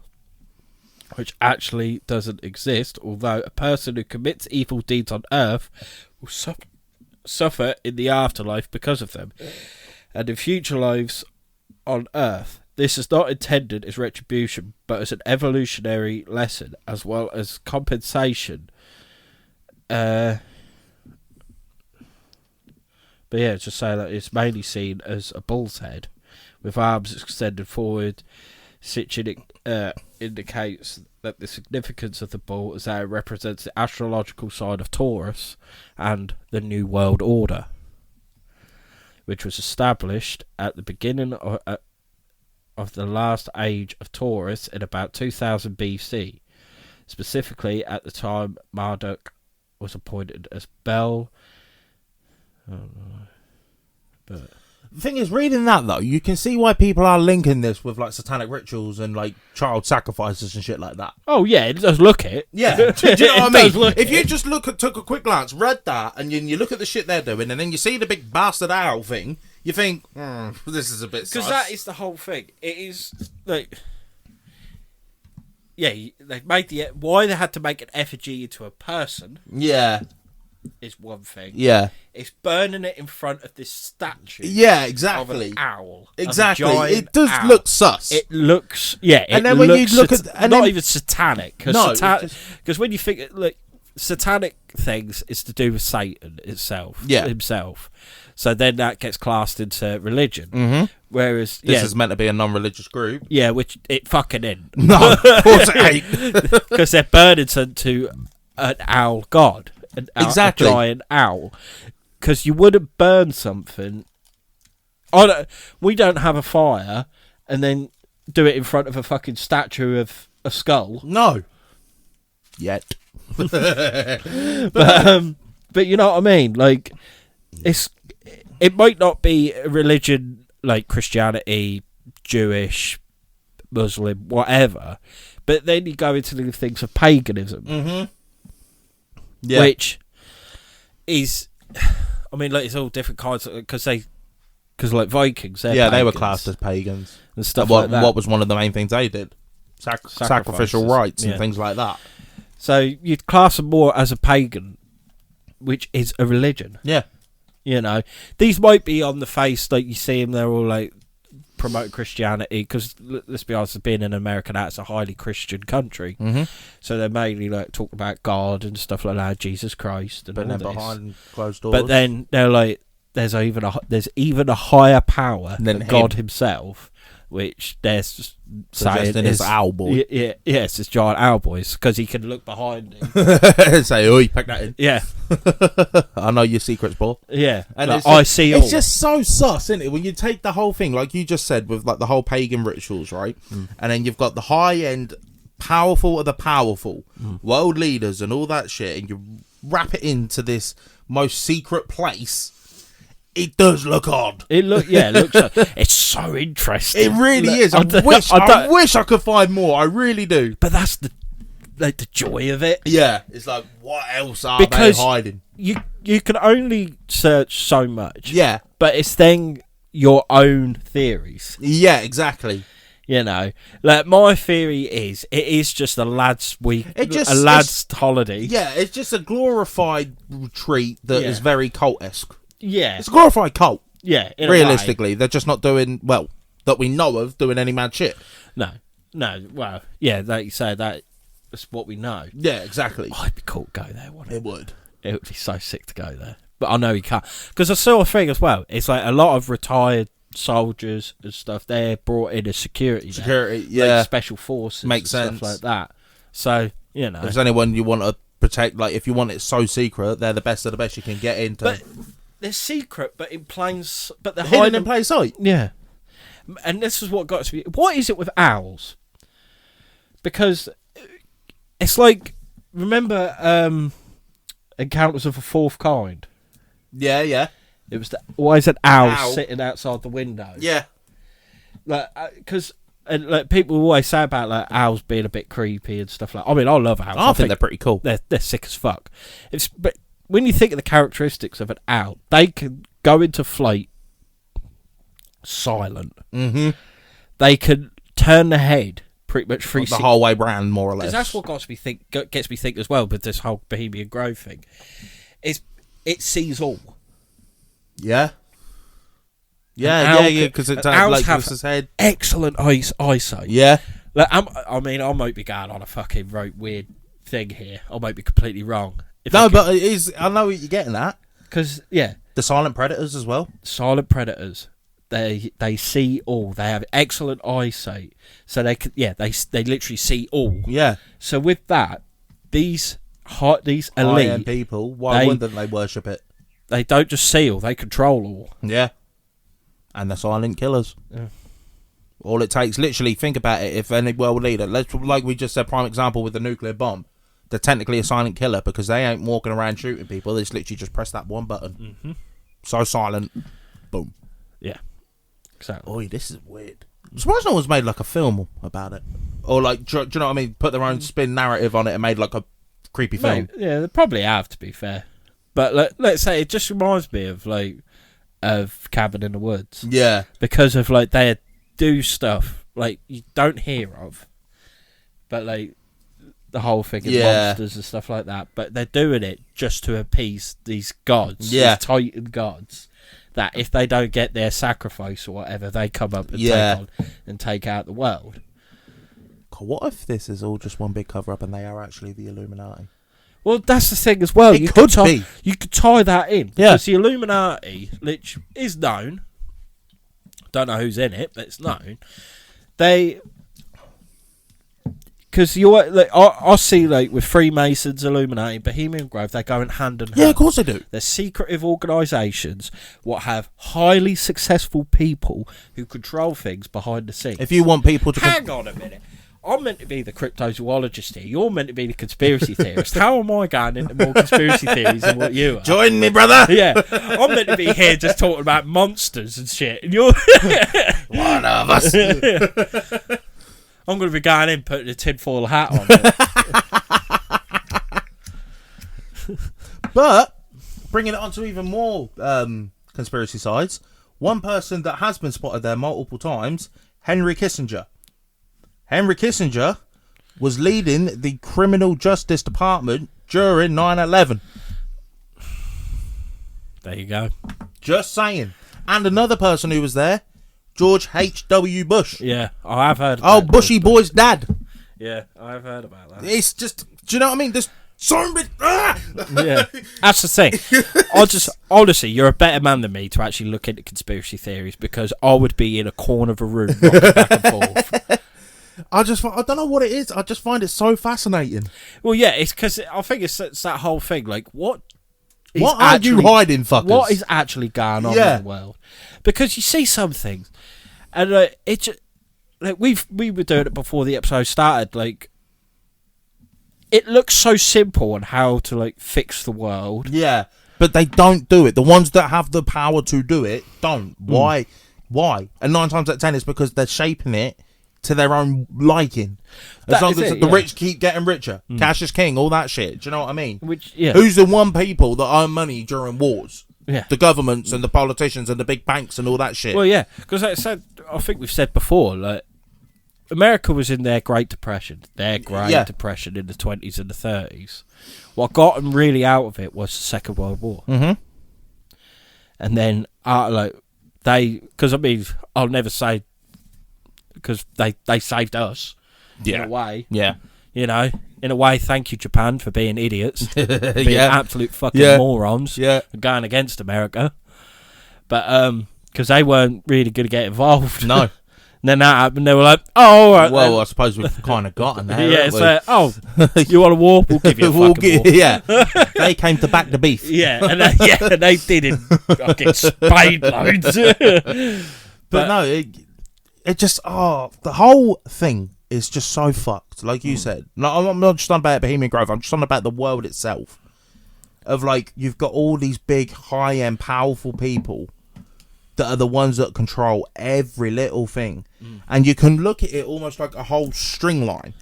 which actually doesn't exist, although a person who commits evil deeds on earth will suffer in the afterlife because of them, and in future lives on earth. This is not intended as retribution, but as an evolutionary lesson, as well as compensation. But yeah, just say that it's mainly seen as a bull's head, with arms extended forward, which indicates that the significance of the bull is that it represents the astrological side of Taurus and the New World Order, which was established at the beginning of the last age of Taurus in about 2000 BC, specifically at the time Marduk was appointed as Bel. But the thing is, reading that though, you can see why people are linking this with like satanic rituals and like child sacrifices and shit like that. Oh yeah, it does look it. Yeah, do you know what I mean? If you just took a quick glance, read that, and you look at the shit they're doing, and then you see the big bastard owl thing, you think, this is a bit sus. Because that is the whole thing. It is like, yeah, they made why they had to make an effigy into a person. Yeah. Is one thing. Yeah. It's burning it in front of this statue. Yeah, exactly. Of an owl. Exactly. It does look sus. It looks, yeah. And then when you look at, not even satanic. No, because when you think, look, satanic things is to do with Satan himself. So then that gets classed into religion. Mm-hmm. Whereas this is meant to be a non-religious group. Yeah, which it fucking isn't. No, of course it ain't. Because they're burning to an owl god. Exactly. A giant owl. Because you wouldn't burn something. We don't have a fire, and then do it in front of a fucking statue of a skull. No. Yet. But you know what I mean? Like, it might not be a religion like Christianity, Jewish, Muslim, whatever, but then you go into the things of paganism, which is, I mean, like, it's all different kinds because like Vikings, they were classed as pagans and stuff like that. What was one of the main things they did? Sacrificial rites and things like that. So you'd class them more as a pagan, which is a religion. Yeah. You know, these might be on the face, like you see them, they're all like promote Christianity, because let's be honest, being in America, that's a highly Christian country. So they're mainly like talk about God and stuff like that, Jesus Christ, and but all then this. behind closed doors. But then they're like, there's even a higher power than God himself, which they're saying is owl boy. Yes, it's giant owl boys, because he can look behind him. Say, oi, pack that in. Yeah. I know your secrets, Paul. Yeah. And like, I see all. It's just so sus, isn't it? When you take the whole thing, like you just said, with like the whole pagan rituals, right? And then you've got the high-end, powerful of the powerful, world leaders and all that shit, and you wrap it into this most secret place. It does look odd. It looks. It's so interesting. It really is. I wish I could find more. I really do. But that's the joy of it. Yeah, it's like, what else are they hiding? You can only search so much. Yeah, but it's then your own theories. Yeah, exactly. You know, like my theory is, it is just a lad's holiday. Yeah, it's just a glorified retreat that is very cult-esque. Yeah, it's a glorified cult. Yeah, realistically, they're just not doing that we know of doing any mad shit. No. Well, yeah, like you say, that's what we know. Yeah, exactly. Oh, it'd be cool to go there, wouldn't it? It would. It would be so sick to go there. But I know you can't, because I saw a thing as well. It's like a lot of retired soldiers and stuff. They're brought in as security, like special forces, makes sense, stuff like that. So you know, if there's anyone you want to protect, like if you want it so secret, they're the best of the best you can get into. But they're secret, but in plain, but they're hidden in plain sight. Yeah, and this is what got to be. What is it with owls? Because it's like, remember Encounters of the Fourth Kind? Yeah. It was why is an owl sitting outside the window? Yeah, like because like people always say about like owls being a bit creepy and stuff like. I mean, I love owls. I think they're pretty cool. They're sick as fuck. But when you think of the characteristics of an owl, they can go into flight silent. They can turn the head pretty much the whole way round, more or less. That's what gets me think as well with this whole Bohemian Grove thing. It sees all. Yeah, because it's owls like have his head. Excellent eyesight. Yeah, like, I might be going on a fucking weird thing here. I might be completely wrong. But it is. I know what you're getting at. Because the silent predators as well. Silent predators, they see all. They have excellent eyesight, so they can. Yeah, they literally see all. Yeah. So with that, these elite high-end people, why wouldn't they worship it? They don't just see all, they control all. Yeah. And they're silent killers. Yeah. All it takes, literally, think about it, if any world leader, like we just said, prime example with the nuclear bomb, they're technically a silent killer because they ain't walking around shooting people, they just literally just press that one button. So silent, boom. Yeah. Exactly. Oi, this is weird. I'm surprised no one's made like a film about it. Or like, do you know what I mean? Put their own spin narrative on it and made like a creepy film. Yeah, they probably have, to be fair. But let's say it just reminds me of Cabin in the Woods. Yeah. Because of like they do stuff like you don't hear of, but like the whole thing of monsters and stuff like that. But they're doing it just to appease these gods, these Titan gods. That if they don't get their sacrifice or whatever, they come up and take out the world. What if this is all just one big cover up and they are actually the Illuminati? Well, that's the thing as well. You could tie that in. Because the Illuminati, which is known, don't know who's in it, but it's known. Because because I see like with Freemasons, Illuminati, Bohemian Grove, they're going hand in hand. Yeah, of course they do. They're secretive organisations what have highly successful people who control things behind the scenes. If you want people to... Hang on a minute. I'm meant to be the cryptozoologist here. You're meant to be the conspiracy theorist. How am I going into more conspiracy theories than what you are? Join me, brother. Yeah. I'm meant to be here just talking about monsters and shit. And you're... One of us. I'm going to be going in putting a tinfoil hat on. But, bringing it on to even more conspiracy sides, one person that has been spotted there multiple times, Henry Kissinger. Henry Kissinger was leading the Criminal Justice Department during 9/11. There you go. Just saying. And another person who was there, George H.W. Bush. Yeah, I have heard about Bushy boy's dad. Yeah, I have heard about that. It's just, do you know what I mean? There's so many... Yeah, that's the thing. Honestly, you're a better man than me to actually look into conspiracy theories, because I would be in a corner of a room rocking back and forth. I don't know what it is. I just find it so fascinating. Well, yeah, it's because I think it's that whole thing. Like, what are you hiding, fuckers? What is actually going on in the world? Because you see some things, and it just, like we were doing it before the episode started. Like, it looks so simple on how to like fix the world. Yeah, but they don't do it. The ones that have the power to do it don't. Why? And 9 times out of 10 it's because they're shaping it to their own liking. As long as the rich keep getting richer, cash is king, all that shit. Do you know what I mean? Who's the one people that earn money during wars? Yeah, the governments and the politicians and the big banks and all that shit. Well, yeah, because I think we've said before, like, America was in their Great Depression. Depression in the 20s and the 30s. What got them really out of it was the Second World War. Mm-hmm. And then, because I mean, I'll never say, because they saved us in a way. Yeah. You know, in a way, thank you, Japan, for being idiots. Being absolute fucking morons. Yeah. And going against America. But, because they weren't really going to get involved. No. And then that happened, they were like, oh, all right. Well, then. I suppose we've kind of gotten there. Yeah, it's like, you want a war? We'll give you a fucking war. Yeah. They came to back the beef. Yeah, and they did in fucking spade loads. But no, it just, the whole thing is just so fucked. Like you said. No, I'm not just on about Bohemian Grove. I'm just on about the world itself. Of like, you've got all these big, high-end, powerful people that are the ones that control every little thing. And you can look at it almost like a whole string line.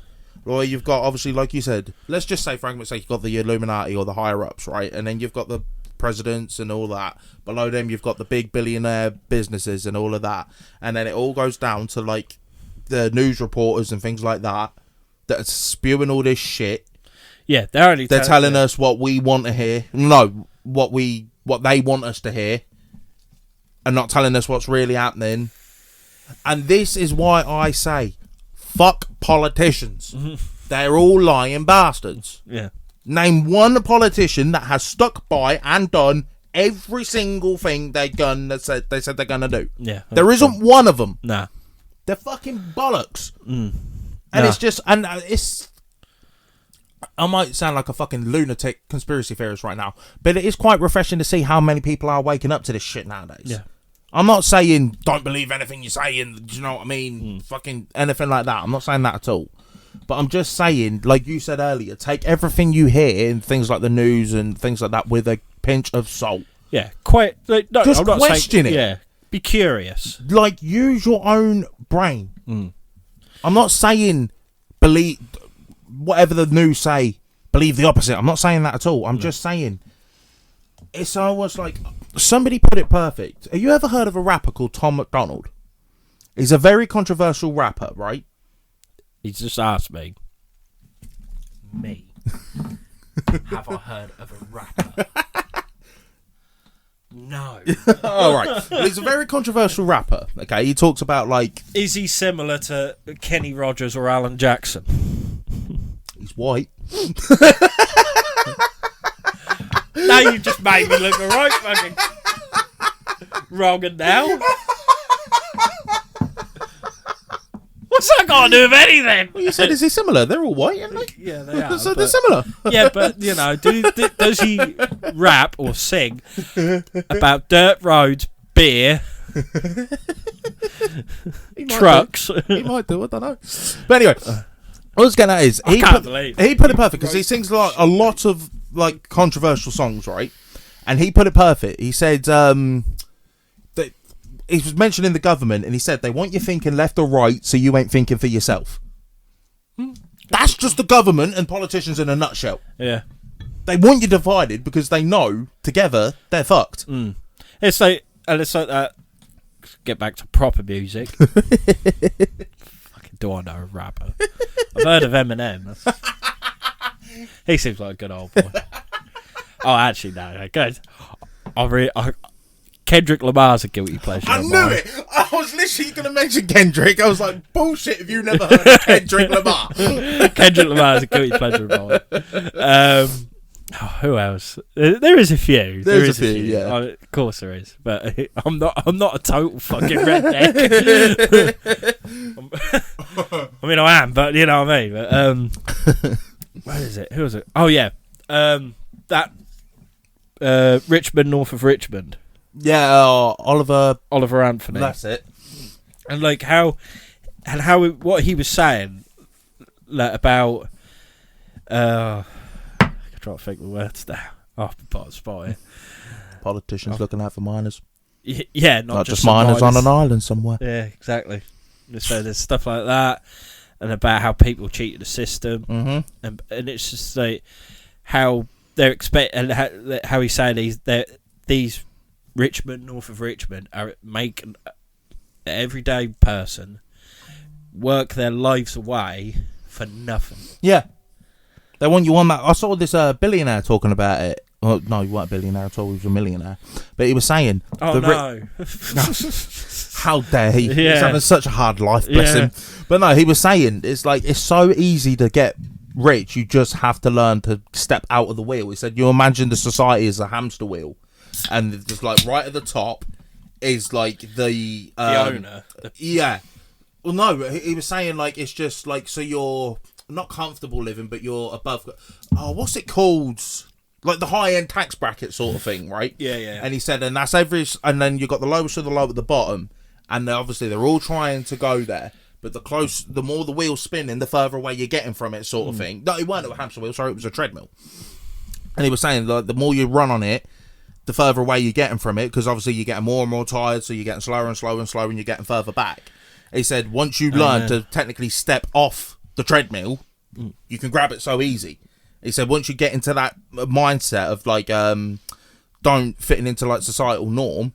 Or you've got, obviously, like you said, let's just say, for argument's sake, you've got the Illuminati or the higher-ups, right? And then you've got the presidents and all that. Below them, you've got the big billionaire businesses and all of that. And then it all goes down to, like, the news reporters and things like that that are spewing all this shit. Yeah, they're telling us what we want to hear. No, what they want us to hear. And not telling us what's really happening. And this is why I say, fuck politicians. They're all lying bastards. Yeah. Name one politician that has stuck by and done every single thing they said they're gonna do. Yeah. There isn't one of them. Nah. They're fucking bollocks. And it's just, and it's, I might sound like a fucking lunatic conspiracy theorist right now, but it is quite refreshing to see how many people are waking up to this shit nowadays. Yeah. I'm not saying don't believe anything you say, and do you know what I mean? Fucking anything like that. I'm not saying that at all. But I'm just saying, like you said earlier, take everything you hear in things like the news and things like that with a pinch of salt. Yeah, quite. Like, no, just I'm not question saying, it. Yeah, be curious. Like, use your own brain. I'm not saying believe whatever the news say. Believe the opposite. I'm not saying that at all. I'm just saying it's almost like somebody put it perfect. Have you ever heard of a rapper called Tom McDonald? He's a very controversial rapper, right? He's just asked me. Have I heard of a rapper? No. All right. Well, he's a very controversial rapper. Okay, he talks about like. Is he similar to Kenny Rogers or Alan Jackson? He's white. Now you just made me look right fucking wrong and now. What's that I can't do with anything. Well, you said, is he similar? They're all white, aren't they? Yeah, they are. So they're similar. Yeah, but, you know, does he rap or sing about dirt roads, beer, trucks? He might do, I don't know. But anyway, what I was getting at is, he put it perfect, because he sings like a lot of like controversial songs, right? And he put it perfect. He said, that he was mentioning the government, and he said, they want you thinking left or right, so you ain't thinking for yourself. That's just the government and politicians in a nutshell. Yeah. They want you divided because they know together they're fucked. It's like that. Get back to proper music. Fucking do I know a rapper? I've heard of Eminem. He seems like a good old boy. Oh, actually, no, good. Kendrick Lamar's a guilty pleasure. I knew it. I was literally going to mention Kendrick. I was like, bullshit. If you never heard of Kendrick Lamar, Kendrick Lamar's a guilty pleasure of mine. Who else? There is a few. There's a few. Yeah, of course there is. But I'm not a total fucking redneck. I mean, I am, but you know what I mean. But where is it? Who was it? Oh yeah, that Richmond, north of Richmond. Yeah, Oliver Anthony. That's it. And like what he was saying, like, about I can try to think of the words now. Oh, but spot here. Politicians looking out for miners. Yeah, not just miners on an island somewhere. Yeah, exactly. So there's stuff like that, and about how people cheated the system, and it's just like how they're and how he's saying these Richmond, north of Richmond, are making the everyday person work their lives away for nothing. Yeah. They want you on that. I saw this billionaire talking about it. Well, no, he wasn't a billionaire at all. He was a millionaire. But he was saying... Oh, no. How dare he? Yeah. He's having such a hard life, bless him. But no, he was saying, it's like, it's so easy to get rich. You just have to learn to step out of the wheel. He said, you imagine the society as a hamster wheel. And just like right at the top is like the owner. Yeah. Well, no, he was saying like it's just like, so you're not comfortable living, but you're above. Oh, what's it called? Like the high end tax bracket sort of thing, right? Yeah. And he said, and that's and then you got the lowest of the low at the bottom, and obviously they're all trying to go there. But the more the wheel's spinning, the further away you're getting from it, sort of thing. No, it weren't a hamster wheel. Sorry, it was a treadmill. And he was saying like the more you run on it, the further away you're getting from it, because obviously you're getting more and more tired, so you're getting slower and slower and slower, and you're getting further back. He said once you learn to technically step off the treadmill, you can grab it so easy. He said once you get into that mindset of like don't fitting into like societal norm,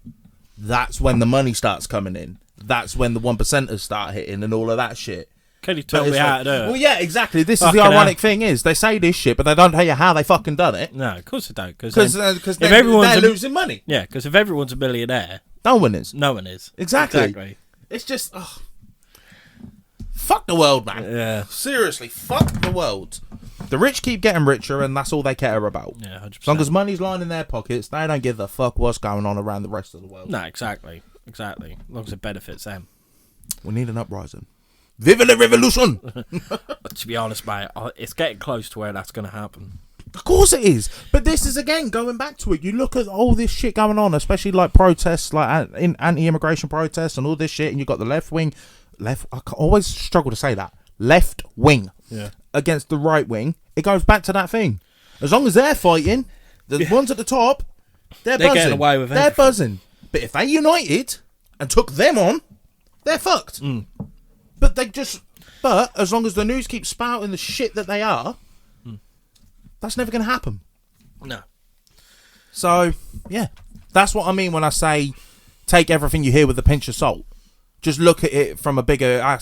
that's when the money starts coming in. That's when the 1%ers start hitting and all of that shit. Can you tell me how to do it? Well, yeah, exactly. This is the ironic thing is they say this shit, but they don't tell you how they fucking done it. No, of course they don't. Because they're losing money. Yeah, because if everyone's a millionaire, no one is. No one is. Exactly. It's just fuck the world, man. Yeah. Seriously, fuck the world. The rich keep getting richer, and that's all they care about. Yeah, 100%. As long as money's lying in their pockets, they don't give a fuck what's going on around the rest of the world. No, exactly. As long as it benefits them. We need an uprising. Viva la revolution! To be honest, mate, it's getting close to where that's going to happen. Of course it is. But this is, again, going back to it. You look at all this shit going on, especially like protests, like anti-immigration protests and all this shit, and you've got the left wing. I always struggle to say that. Left wing against the right wing. It goes back to that thing. As long as they're fighting, the ones at the top, they're buzzing. Getting away with they're buzzing. But if they united and took them on, they're fucked. But but as long as the news keeps spouting the shit that they are, that's never going to happen. No. So, yeah. That's what I mean when I say take everything you hear with a pinch of salt. Just look at it from a bigger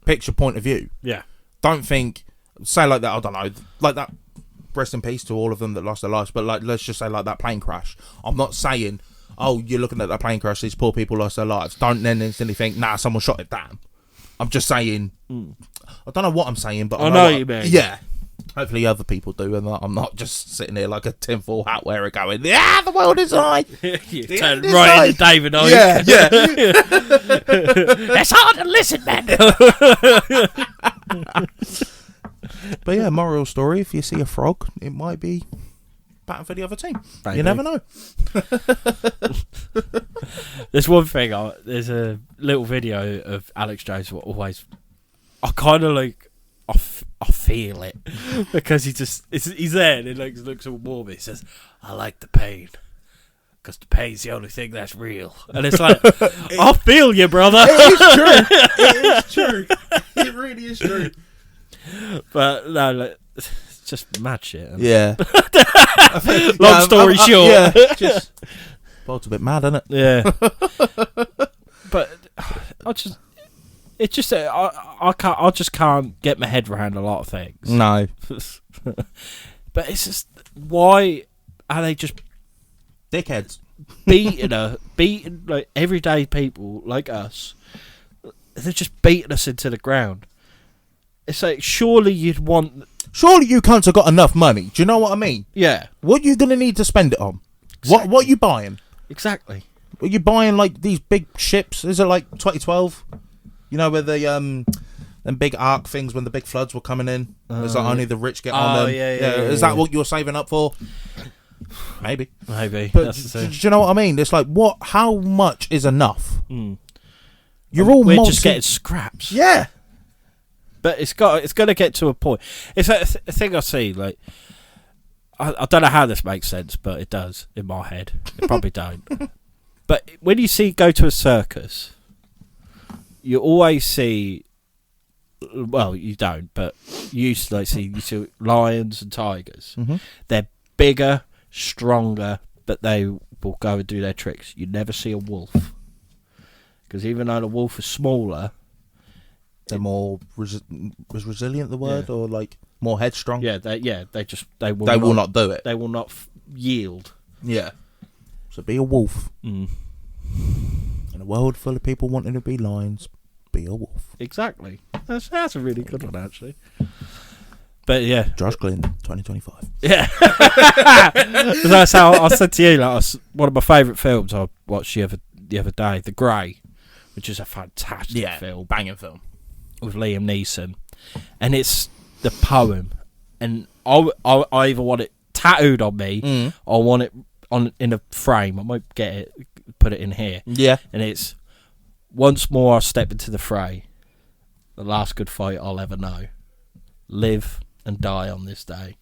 picture point of view. Yeah. Don't say like that, I don't know, like that, rest in peace to all of them that lost their lives, but like, let's just say like that plane crash. I'm not saying, oh, you're looking at that plane crash, these poor people lost their lives. Don't then instantly think, nah, someone shot it down. I'm just saying, I don't know what I'm saying, but I know what you mean. Yeah. Hopefully other people do, and I'm not just sitting here like a tinfoil hat wearer going, yeah, the world is mine. You turn right into David Icke. Yeah. That's hard to listen, man. But yeah, moral story, if you see a frog, it might be batting for the other team. Maybe. You never know. There's one thing, there's a little video of Alex Jones always, I kind of like, I feel it, because he's there and he looks all warm. He says, I like the pain, because the pain's the only thing that's real. And it's like, I feel you, brother. It is true. It really is true. But no, like, it's just mad shit. Yeah. Long story short. Yeah. Just, well, it's a bit mad, isn't it? Yeah. But I just can't get my head around a lot of things. No. But it's just, why are they just dickheads beating like everyday people like us? They're just beating us into the ground. It's like, surely you cunts have got enough money. Do you know what I mean? Yeah. What are you going to need to spend it on? Exactly. What are you buying? Exactly. Are you buying like these big ships? Is it like 2012? You know, where the them big ark things when the big floods were coming in? It's like only the rich get on them. Yeah. Is that what you're saving up for? Maybe. But do you know what I mean? It's like, what? How much is enough? We're just getting scraps. Yeah. But it's going to get to a point. It's a thing I see. Like, I don't know how this makes sense, but it does in my head. It probably don't. But when you go to a circus, you always see. Well, you don't, but you used to see lions and tigers. Mm-hmm. They're bigger, stronger, but they will go and do their tricks. You never see a wolf, because even though the wolf is smaller, they're more resilient. The word, or like more headstrong. Yeah, they will not do it. They will not yield. Yeah. So be a wolf. In a world full of people wanting to be lions, be a wolf. Exactly. That's a really good one, actually. But yeah, Josh Glynn, 2025. Yeah. That's how I said to you. Like, one of my favourite films I watched the other day, The Grey, which is a fantastic film, banging film, with Liam Neeson, and it's the poem, and I either want it tattooed on me, or I want it in a frame. I might get it, put it in here. Yeah, and it's, once more I step into the fray, the last good fight I'll ever know. Live and die on this day.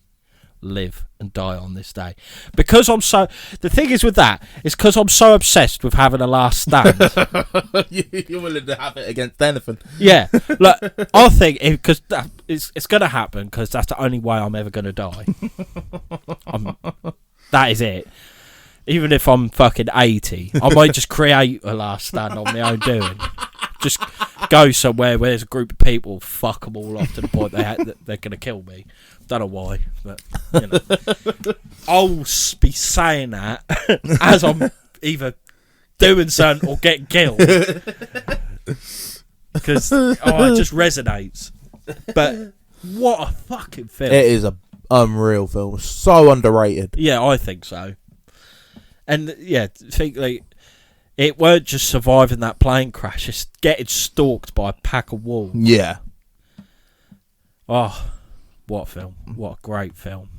Live and die on this day. Because the thing is with that, is because I'm so obsessed with having a last stand. You're willing to have it against anything. Yeah. Like, I think, because it's going to happen, because that's the only way I'm ever going to die. That is it. Even if I'm fucking 80, I might just create a last stand on my own doing. Just go somewhere where there's a group of people, fuck them all off to the point they're going to kill me. Don't know why, but you know. I'll be saying that as I'm either doing something or getting killed, because it just resonates. But what a fucking film! It is a unreal film, so underrated. Yeah, I think so. And yeah, think like, it weren't just surviving that plane crash; it's getting stalked by a pack of wolves. Yeah. Oh. What a film. What a great film.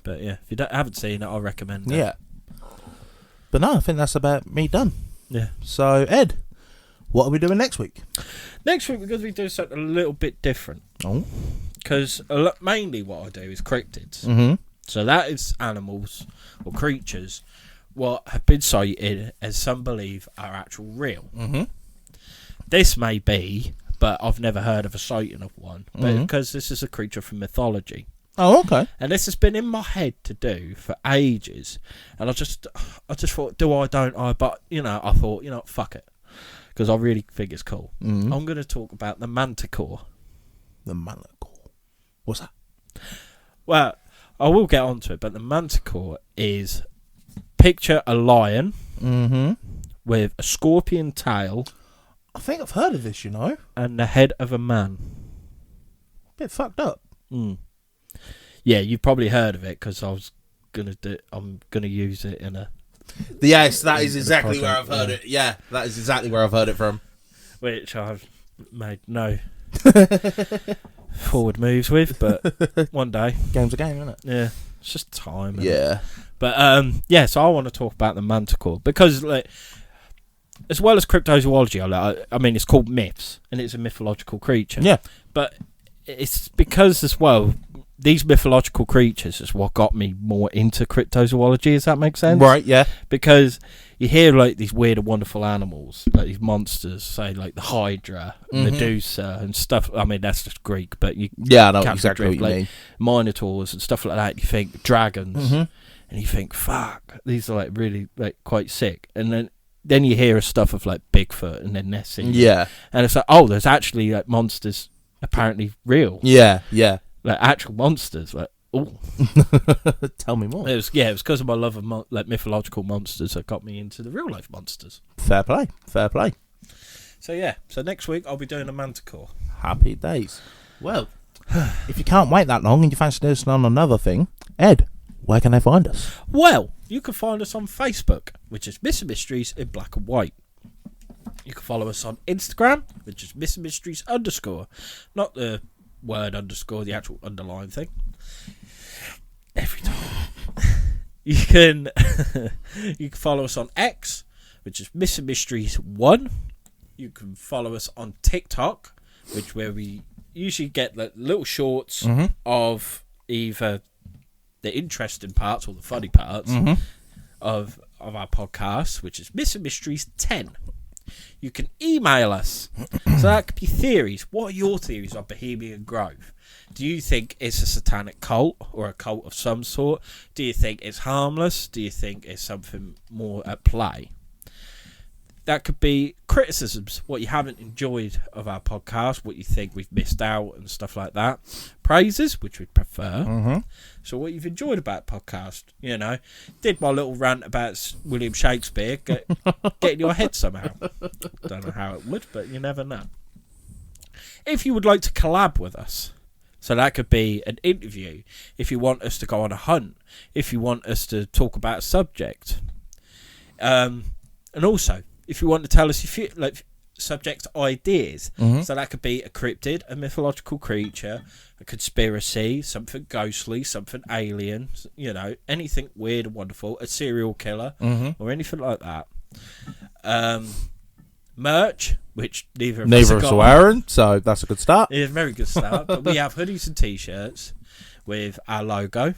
But yeah, if you haven't seen it, I recommend it. Yeah. But no, I think that's about me done. Yeah. So, Ed, what are we doing next week? Next week, we're going to be doing something a little bit different. Oh. Because mainly what I do is cryptids. Mm-hmm. So that is animals or creatures what have been sighted and some believe are actual real. Mm-hmm. This may be, but I've never heard of a sighting of one. But because this is a creature from mythology. Oh, okay. And this has been in my head to do for ages. And I just thought, do I, don't I? But, I thought, fuck it. Because I really think it's cool. I'm going to talk about the manticore. The manticore? What's that? Well, I will get onto it, but the manticore is, picture a lion with a scorpion tail. I think I've heard of this, and the head of a man. Bit fucked up. Yeah, you've probably heard of it because I'm gonna use it in a. Yes, that is exactly where I've heard it. Yeah, that is exactly where I've heard it from. Which I've made no forward moves with, but one day. Game's a game, isn't it? Yeah, it's just time. Yeah. But so I want to talk about the manticore because, like, as well as cryptozoology, I mean, it's called myths and it's a mythological creature. Yeah. But it's because, as well, these mythological creatures is what got me more into cryptozoology. Does that make sense? Right, yeah. Because you hear, like, these weird and wonderful animals, like these monsters, say, like the Hydra, Medusa, and stuff. I mean, that's just Greek, but you I know exactly what you mean. Minotaurs and stuff like that. You think dragons, and you think, fuck, these are, like, really, like, quite sick. And then you hear stuff of, like, Bigfoot and then Nessie. Yeah. And it's like, oh, there's actually, like, monsters apparently real. Yeah, yeah. Like, actual monsters, like, oh. Tell me more. It was because of my love of like mythological monsters that got me into the real life monsters. Fair play. So next week I'll be doing a manticore. Happy days. Well, if you can't wait that long and you fancy listening on another thing, Ed, where can they find us? Well, you can find us on Facebook, which is Missing Mysteries in black and white. You can follow us on Instagram, which is Missing Mysteries _ not the word underscore, the actual underline thing. Every time. You can follow us on X, which is Missing Mysteries 1. You can follow us on TikTok, where we usually get like little shorts of either the interesting parts or the funny parts of our podcast, which is Missing Mysteries 10. You can email us. So that could be theories. What are your theories on Bohemian Grove? Do you think it's a satanic cult or a cult of some sort? Do you think it's harmless? Do you think it's something more at play? That could be criticisms, what you haven't enjoyed of our podcast, what you think we've missed out and stuff like that. Praises, which we'd prefer. So what you've enjoyed about podcast, did my little rant about William Shakespeare get in your head somehow. Don't know how it would, but you never know. If you would like to collab with us, so that could be an interview, if you want us to go on a hunt, if you want us to talk about a subject, and also if you want to tell us subject anything so that could be a cryptid, a mythological creature, a conspiracy, something ghostly, something alien, anything weird and wonderful, a serial killer or anything like that. Merch, which neither of us are wearing, so that's a good start. It's a very good start. But we have hoodies and t-shirts with our logo.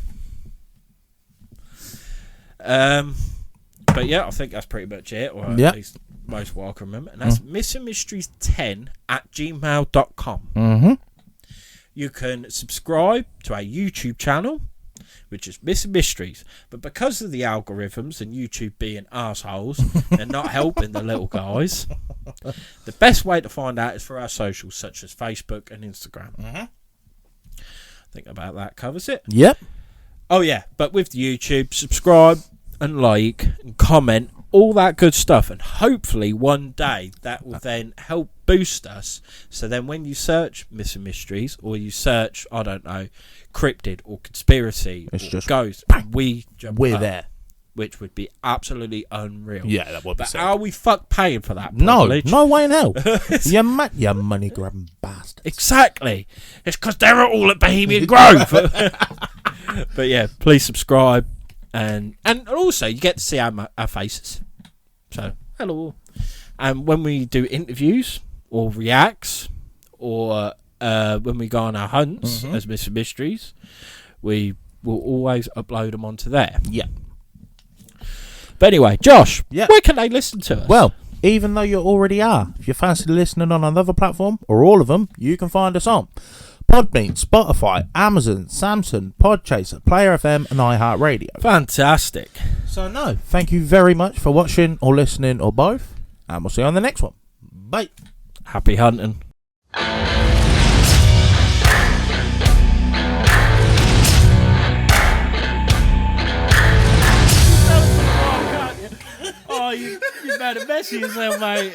But yeah, I think that's pretty much it, or at least most what I can remember. And that's missingmysteries10@gmail.com. You can subscribe to our YouTube channel, which is Missing Mysteries. But because of the algorithms and YouTube being assholes and not helping the little guys, the best way to find out is for our socials, such as Facebook and Instagram. I think about that covers it. Yep. Oh, yeah. But with the YouTube, subscribe and like and comment, all that good stuff, and hopefully one day that will then help boost us, so then when you search Missing Mysteries or you search, I don't know, cryptid or conspiracy it's or just ghost, we're there, which would be absolutely unreal. Yeah, that would be but sick. are we paying for that privilege? No way in hell. You money grabbing bastards. Exactly. It's because they're all at Bohemian Grove. But yeah, please subscribe. And also, you get to see our faces. So, hello. And when we do interviews or reacts or when we go on our hunts as Missing Mysteries, we will always upload them onto there. Yeah. But anyway, Josh, where can they listen to us? Well, even though you already are, if you fancy listening on another platform or all of them, you can find us on Podbean, Spotify, Amazon, Samsung, Podchaser, Player FM, and iHeartRadio. Fantastic. So, thank you very much for watching or listening or both, and we'll see you on the next one. Bye. Happy hunting. Oh, you made a mess of yourself, mate.